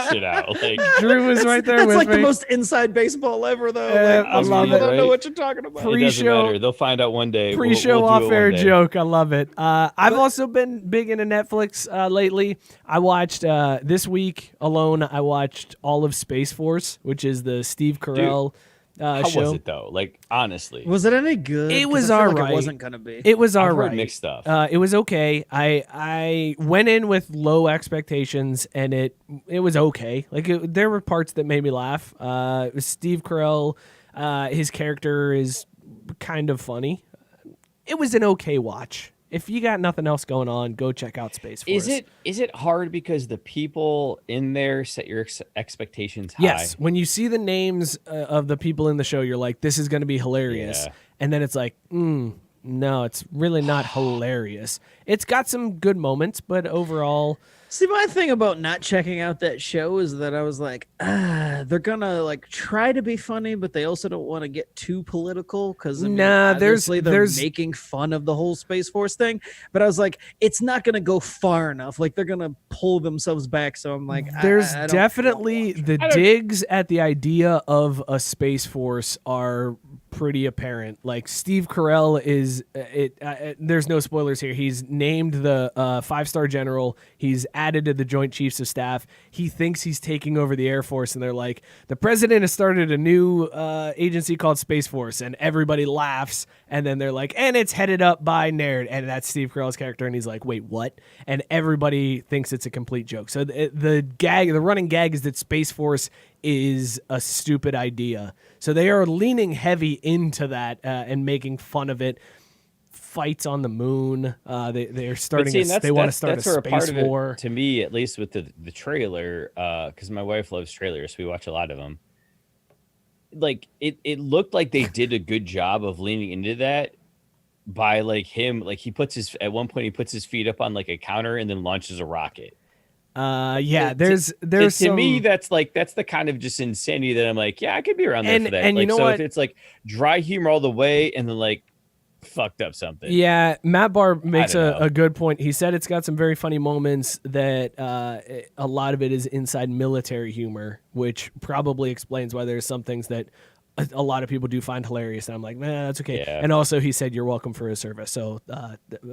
Shit out. Like, Drew was right there. That's with like me. the most inside baseball ever, though. I love it. I don't know what you're talking about. It doesn't matter. They'll find out one day. Pre-show we'll off-air joke. I love it. I've also been big into Netflix lately. I watched this week alone. I watched all of Space Force, which is the Steve Carell. How show. was it though? Like honestly, was it any good? It was all right. It wasn't gonna be. It was all I've right. heard mixed stuff. It was okay. I went in with low expectations, and it was okay. Like there were parts that made me laugh. Steve Carell, his character is kind of funny. It was an okay watch. If you got nothing else going on, go check out Space Force. Is it hard because the people in there set your expectations high? Yes. When you see the names of the people in the show, you're like, this is going to be hilarious. Yeah. And then it's like, no, it's really not hilarious. It's got some good moments, but overall... See, my thing about not checking out that show is that I was like, they're gonna like try to be funny, but they also don't want to get too political because they're making fun of the whole Space Force thing. But I was like, it's not gonna go far enough. Like they're gonna pull themselves back. So I'm like, there's definitely the digs at the idea of a Space Force are pretty apparent. Like Steve Carell is there's no spoilers here. He's named the 5-star general. He's added to the Joint Chiefs of Staff. He thinks he's taking over the Air Force, and they're like, the president has started a new agency called Space Force, and everybody laughs. And then they're like, and it's headed up by Nerd, and that's Steve Carell's character, and he's like, wait, what? And everybody thinks it's a complete joke. So the running gag is that Space Force is a stupid idea. So they are leaning heavy into that and making fun of it. Fights on the moon. They're starting. They want to start a space war. To me, at least with the trailer, because my wife loves trailers, so we watch a lot of them. Like it looked like they did a good job of leaning into that by like him. Like at one point he puts his feet up on like a counter and then launches a rocket. There's to me that's the kind of just insanity that I'm like, yeah, I could be around there for that. And like, you know so what? It's like dry humor all the way, and then like fucked up something. Yeah, Matt Barr makes a good point. He said it's got some very funny moments that a lot of it is inside military humor, which probably explains why there's some things that a lot of people do find hilarious, and I'm like, man, that's okay. Yeah. And also, he said you're welcome for his service, so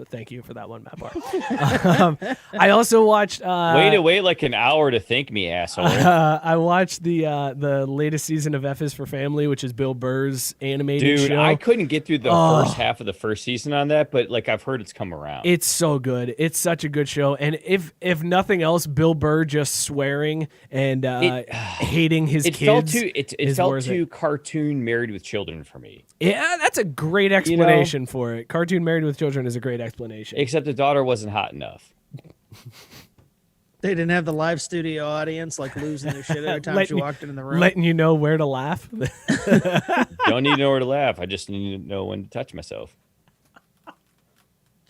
thank you for that one, Matt Barr. I also watched. Way to wait like an hour to thank me, asshole. I watched the latest season of F is for Family, which is Bill Burr's animated show. Dude, I couldn't get through the first half of the first season on that, but like I've heard it's come around. It's so good. It's such a good show, and if nothing else, Bill Burr just swearing and hating his kids. It felt too cartoony. cartoon Married with Children for me. Yeah, that's a great explanation for it. Cartoon Married with Children is a great explanation. Except the daughter wasn't hot enough. They didn't have the live studio audience like losing their shit every time she walked in the room. Letting you know where to laugh. Don't need to know where to laugh. I just need to know when to touch myself.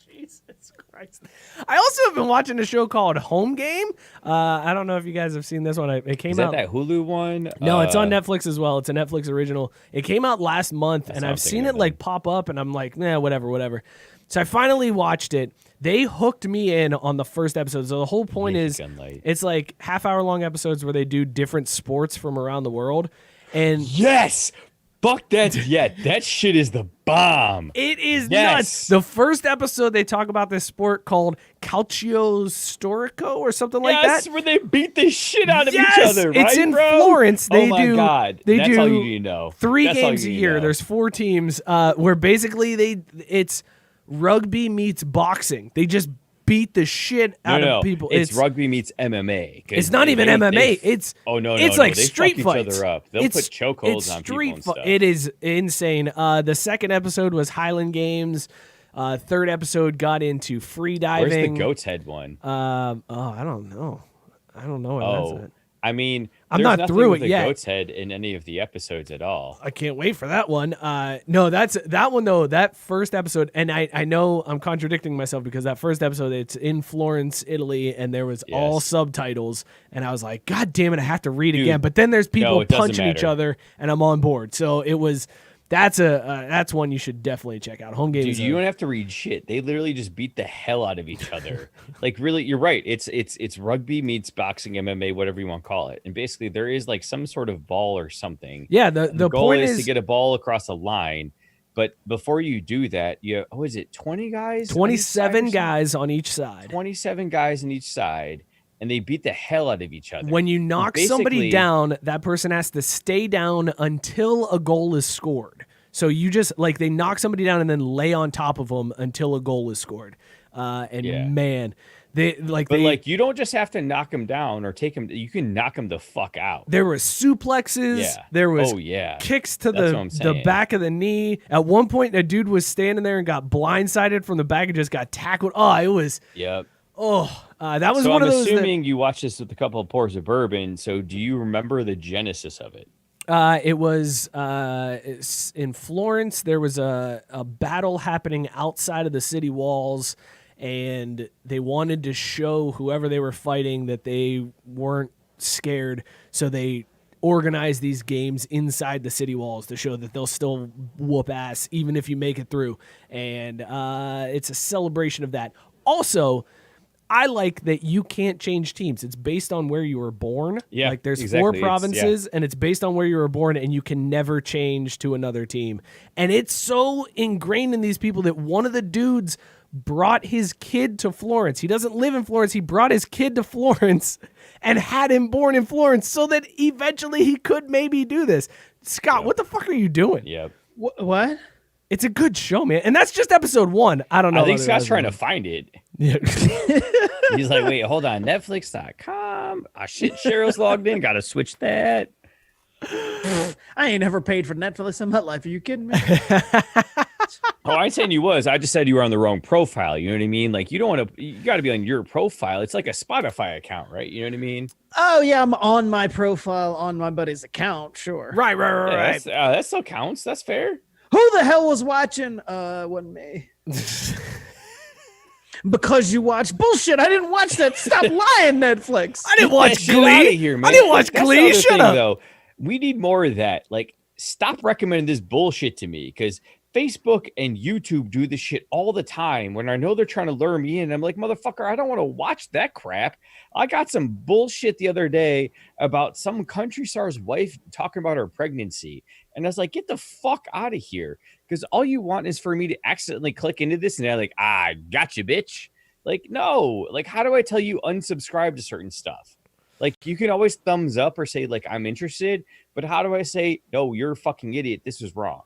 Jesus Christ. I also have been watching a show called Home Game. I don't know if you guys have seen this one. It came out. Is that Hulu one? No, it's on Netflix as well. It's a Netflix original. It came out last month, and I've seen it like pop up, and I'm like, nah, whatever. So I finally watched it. They hooked me in on the first episode. So the whole point is it's like half-hour-long episodes where they do different sports from around the world. And yes! Fuck that. Yeah, that shit is the bomb. It is nuts. The first episode, they talk about this sport called Calcio Storico or something like that. Yes, where they beat the shit out of each other, right, it's in bro? Florence. They my do, God. They That's do all you need to know. 3 games a year. There's 4 teams where basically it's rugby meets boxing. They just beat the shit out of people. It's rugby meets MMA. It's not even MMA. It's like they street fuck fights. Each other up. They'll put chokeholds on people and stuff. It is insane. The second episode was Highland Games. Third episode got into free diving. Where's the goat's head one? I don't know. I don't know what that's at. I mean, I'm not through it yet. Goat's head in any of the episodes at all. I can't wait for that one. No, that one though. That first episode, and I know I'm contradicting myself because that first episode it's in Florence, Italy, and there was all subtitles, and I was like, God damn it, I have to read again. But then there's people punching each other, and I'm on board. So it was. That's one you should definitely check out. Home Game. Dude, you don't have to read shit. They literally just beat the hell out of each other. Like really, you're right. It's rugby meets boxing, MMA, whatever you want to call it. And basically, there is like some sort of ball or something. Yeah. The goal point is to get a ball across a line. But before you do that, is it 20 guys? 27 guys on each side. 27 guys on each side. And they beat the hell out of each other. When you knock somebody down, that person has to stay down until a goal is scored. So you just like they knock somebody down and then lay on top of them until a goal is scored. Man, you don't just have to knock them down or take them. You can knock them the fuck out. There were suplexes. Yeah. There was kicks to the back of the knee. At one point, a dude was standing there and got blindsided from the back and just got tackled. Oh, it was. Yep. That was one of those. I'm assuming you watched this with a couple of pours of bourbon. So do you remember the genesis of it? It was in Florence. There was a battle happening outside of the city walls, and they wanted to show whoever they were fighting that they weren't scared. So they organized these games inside the city walls to show that they'll still whoop ass even if you make it through. And it's a celebration of that. Also, I like that you can't change teams. It's based on where you were born. Yeah, like there's 4 provinces, and it's based on where you were born, and you can never change to another team. And it's so ingrained in these people that one of the dudes brought his kid to Florence. He doesn't live in Florence. He brought his kid to Florence and had him born in Florence so that eventually he could maybe do this. Scott, what the fuck are you doing? Yep. What? It's a good show, man. And that's just episode 1. I don't know. I think Scott's trying to find it. Yeah. He's like, wait, hold on. Netflix.com. Oh, shit. Cheryl's logged in. Got to switch that. I ain't ever paid for Netflix in my life. Are you kidding me? Oh, I ain't saying you was. I just said you were on the wrong profile. You know what I mean? Like, you don't want to, you got to be on your profile. It's like a Spotify account, right? You know what I mean? Oh, yeah. I'm on my profile on my buddy's account. Sure. Right. That still counts. That's fair. Who the hell was watching? Wasn't me. Because you watch bullshit. I didn't watch that. Stop lying, Netflix. I didn't watch Glee. Here, man. I didn't watch Glee. Shut up. Though. We need more of that. Like, stop recommending this bullshit to me because Facebook and YouTube do this shit all the time when I know they're trying to lure me in. I'm like, motherfucker, I don't want to watch that crap. I got some bullshit the other day about some country star's wife talking about her pregnancy. And I was like, get the fuck out of here. Because all you want is for me to accidentally click into this and they're like, gotcha, bitch. Like, no. Like, how do I tell you unsubscribe to certain stuff? Like, you can always thumbs up or say, like, I'm interested. But how do I say, no, you're a fucking idiot. This is wrong.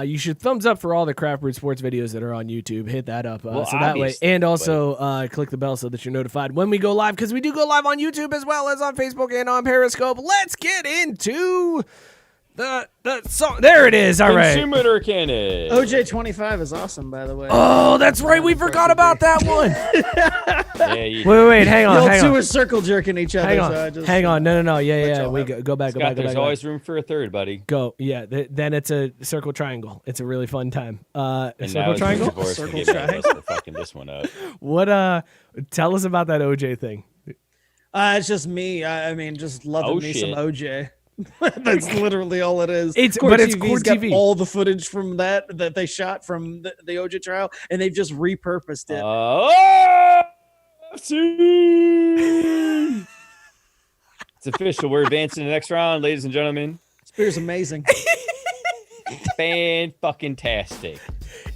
You should thumbs up for all the Craft Brewed Sports videos that are on YouTube. Hit that up. So that way. And also click the bell so that you're notified when we go live. Because we do go live on YouTube as well as on Facebook and on Periscope. Let's get into There it is. All right. Consumer cannon. OJ 25 is awesome, by the way. Oh, that's right. We forgot about that one. Yeah, Wait. Hang on. Y'all two are circle jerking each other. Hang on. No. Yeah. y'all We have go back. There's always room for a third, buddy. Go. Yeah. Then it's a circle triangle. It's a really fun time. And Circle triangle. Circle triangle. For fucking this one up. What? Tell us about that OJ thing. It's just me. I mean, just loving me some shit. OJ. That's literally all it is. It's Core Core TV's got TV. all the footage from that they shot from the OJ trial, and they've just repurposed it. It's official. We're advancing to the next round, ladies and gentlemen. This beer's amazing. Fan-fucking-tastic.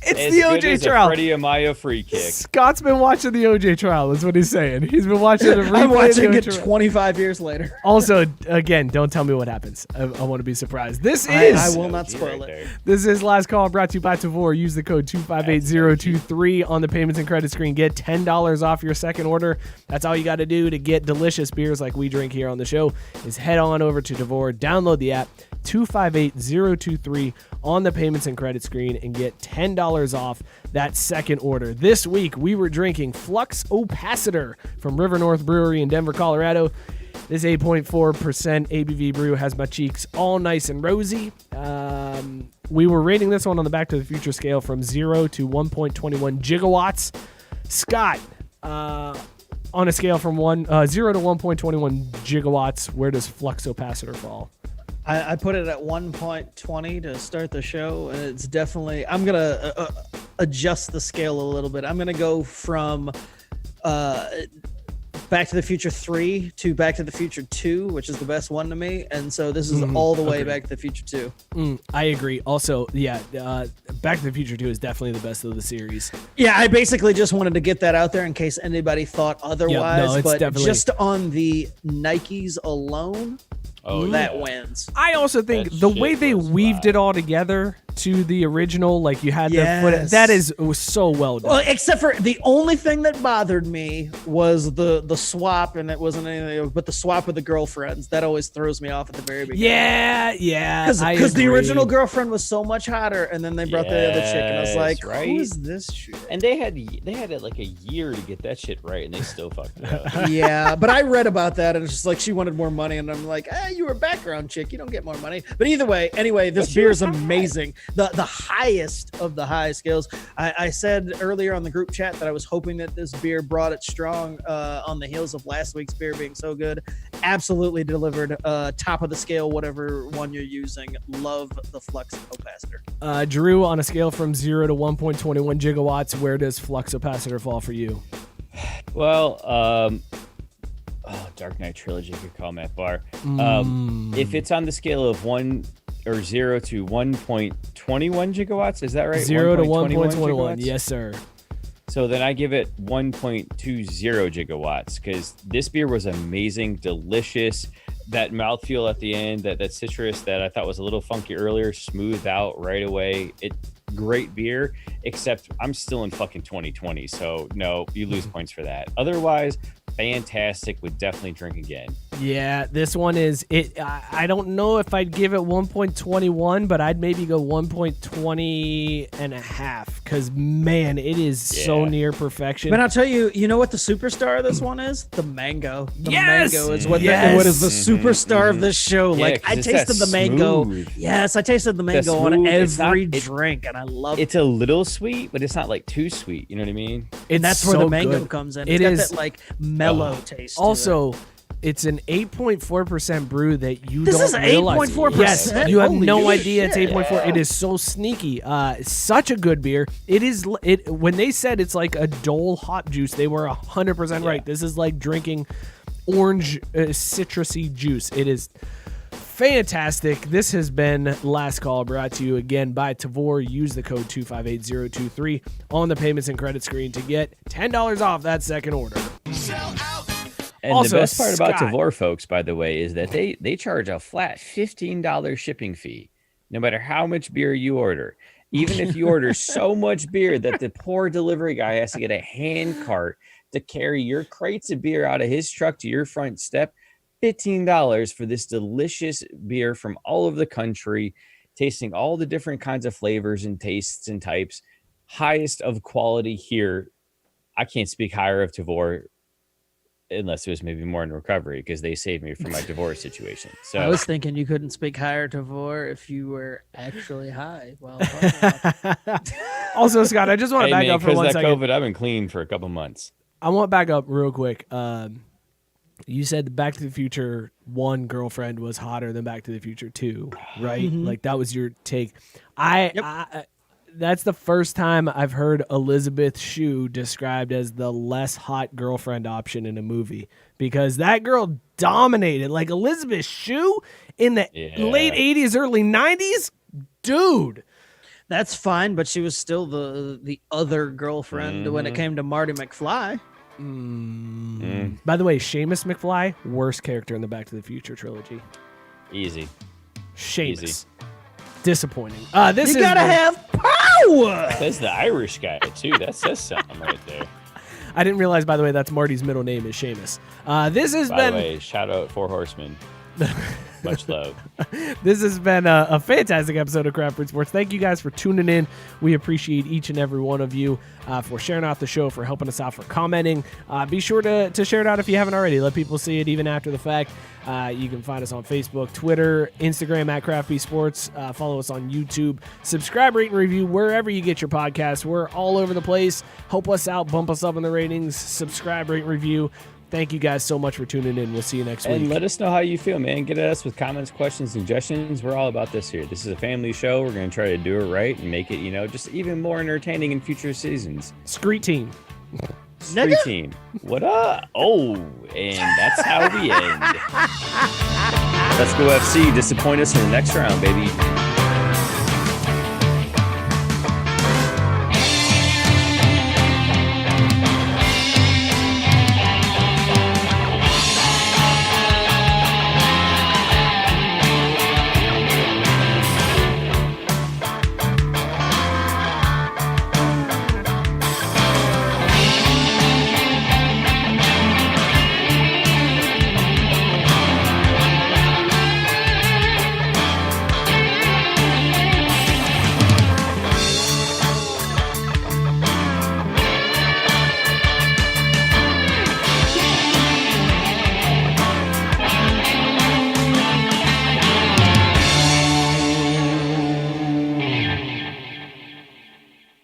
It's As the good OJ as a trial. Freddie Amaya free kick. Scott's been watching the OJ trial. That's what he's saying. He's been watching the replay. I'm watching of the it OJ trial. 25 years later. Also, again, don't tell me what happens. I want to be surprised. This I is will not OG spoil right it. there. this is Last Call, brought to you by Tavor. Use the code 258023 on the payments and credit screen. Get $10 off your second order. That's all you got to do to get delicious beers like we drink here on the show. Is head on over to Tavor, download the app 258023 on the payments and credit screen, and get $10 off that second order. This week we were drinking Flux Opacitor from River North Brewery in Denver, Colorado. This 8.4% ABV brew has my cheeks all nice and rosy. We were rating this one on the Back to the Future scale from 0 to 1.21 gigawatts. Scott, on a scale from 0 to 1.21 gigawatts, where does Flux Opacitor fall? I put it at 1.20 to start the show, and it's definitely. I'm gonna adjust the scale a little bit. I'm gonna go from Back to the Future 3 to Back to the Future 2, which is the best one to me, and so this is all the way Back to the Future 2. I agree. Also, yeah, Back to the Future 2 is definitely the best of the series. Yeah, I basically just wanted to get that out there in case anybody thought otherwise. it's But definitely- just on the Nikes alone, that wins. I also think That the shit way they was weaved wild. it all together to the original, like you had the foot, Yes. that was so well done. Well, except for the only thing that bothered me was the swap, and it wasn't anything but the swap with the girlfriends. That always throws me off at the very beginning. Yeah, Because the original girlfriend was so much hotter, and then they brought the other chick, and I was Yes, like, right? who is this shit? And they had it like a year to get that shit right, and they still fucked it up. Yeah, but I read about that, and it's just like she wanted more money, and I'm like, you were a background chick, you don't get more money. But either way, anyway, this beer is amazing. The highest of the high scales. I said earlier on the group chat that I was hoping that this beer brought it strong on the heels of last week's beer being so good. Absolutely delivered. Top of the scale, whatever one you're using. Love the Flux Opacitor. Drew, on a scale from 0 to 1.21 gigawatts, where does Flux Opacitor fall for you? Well, Dark Knight Trilogy could call Matt Barr. If it's on the scale of 0 to 1.21 gigawatts, is that right? 0 to 1.21, gigawatts? yes, sir. So then I give it 1.20 gigawatts because this beer was amazing, delicious. That mouthfeel at the end, that citrus that I thought was a little funky earlier, smoothed out right away. Great beer, except I'm still in fucking 2020, so no, you lose points for that. Otherwise, fantastic. Would definitely drink again. Yeah, this one is it. I don't know if I'd give it 1.21, but I'd maybe go 1.20 and a half because man, it is so Yeah. near perfection. But I'll tell you, you know what the superstar of this one is? The mango. The Yes! mango is what Yes! what is the superstar of this show. Yeah, Like 'cause I it's tasted that the mango. smooth. Yes, I tasted the mango on smooth, it's every not- drink, and I love it. It's a little sweet, but it's not like too sweet. You know what I mean? And that's where so the mango good. comes in. It It's got is that like mellow taste. to also. It's an 8.4% brew that you This don't is realize. 8.4%? Yes, you have Holy no shit. idea it's 8.4. It is so sneaky. Such a good beer. It is. It when they said it's like a Dole hop juice, they were 100% right. This is like drinking orange citrusy juice. It is fantastic. This has been Last Call, brought to you again by Tavor. Use the code 258023 on the payments and credit screen to get $10 off that second order. And Also, the best part about Scott- Tavor, folks, by the way, is that they charge a flat $15 shipping fee, no matter how much beer you order. Even if you order so much beer that the poor delivery guy has to get a hand cart to carry your crates of beer out of his truck to your front step, $15 for this delicious beer from all over the country, tasting all the different kinds of flavors and tastes and types. Highest of quality here. I can't speak higher of Tavour unless it was maybe more in recovery because they saved me from my divorce situation. So I was thinking you couldn't speak higher to Vor if you were actually high. Well, fuck. Also, Scott, I just want to back up for one that second. COVID, I've been clean for a couple months. I want to back up real quick. You said the Back to the Future 1 girlfriend was hotter than Back to the Future 2, right? Mhm. Like that was your take. I that's the first time I've heard Elizabeth Shue described as the less hot girlfriend option in a movie because that girl dominated. Like Elizabeth Shue in the late 80s, early 90s, dude. That's fine, but she was still the other girlfriend when it came to Marty McFly. By the way, Seamus McFly, worst character in the Back to the Future trilogy. Easy. Seamus. Easy. Disappointing. You gotta have power. That's the Irish guy too. That says something right there. I didn't realize, by the way, that's Marty's middle name is Seamus. This has By been. the way, shout out Four Horsemen. Much love. This has been a fantastic episode of Craft Brewed Sports. Thank you guys for tuning in. We appreciate each and every one of you for sharing out the show, for helping us out, for commenting. Be sure to share it out if you haven't already. Let people see it even after the fact. You can find us on Facebook, Twitter, Instagram at Craft Brewed Sports. Follow us on YouTube. Subscribe, rate, and review wherever you get your podcasts. We're all over the place. Help us out. Bump us up in the ratings. Subscribe, rate, and review. Thank you guys so much for tuning in. We'll see you next week. And let us know how you feel, man. Get at us with comments, questions, suggestions. We're all about this here. This is a family show. We're going to try to do it right and make it, just even more entertaining in future seasons. Screet team. Street team. What up? Oh, and that's how we end. Let's go FC. Disappoint us in the next round, baby.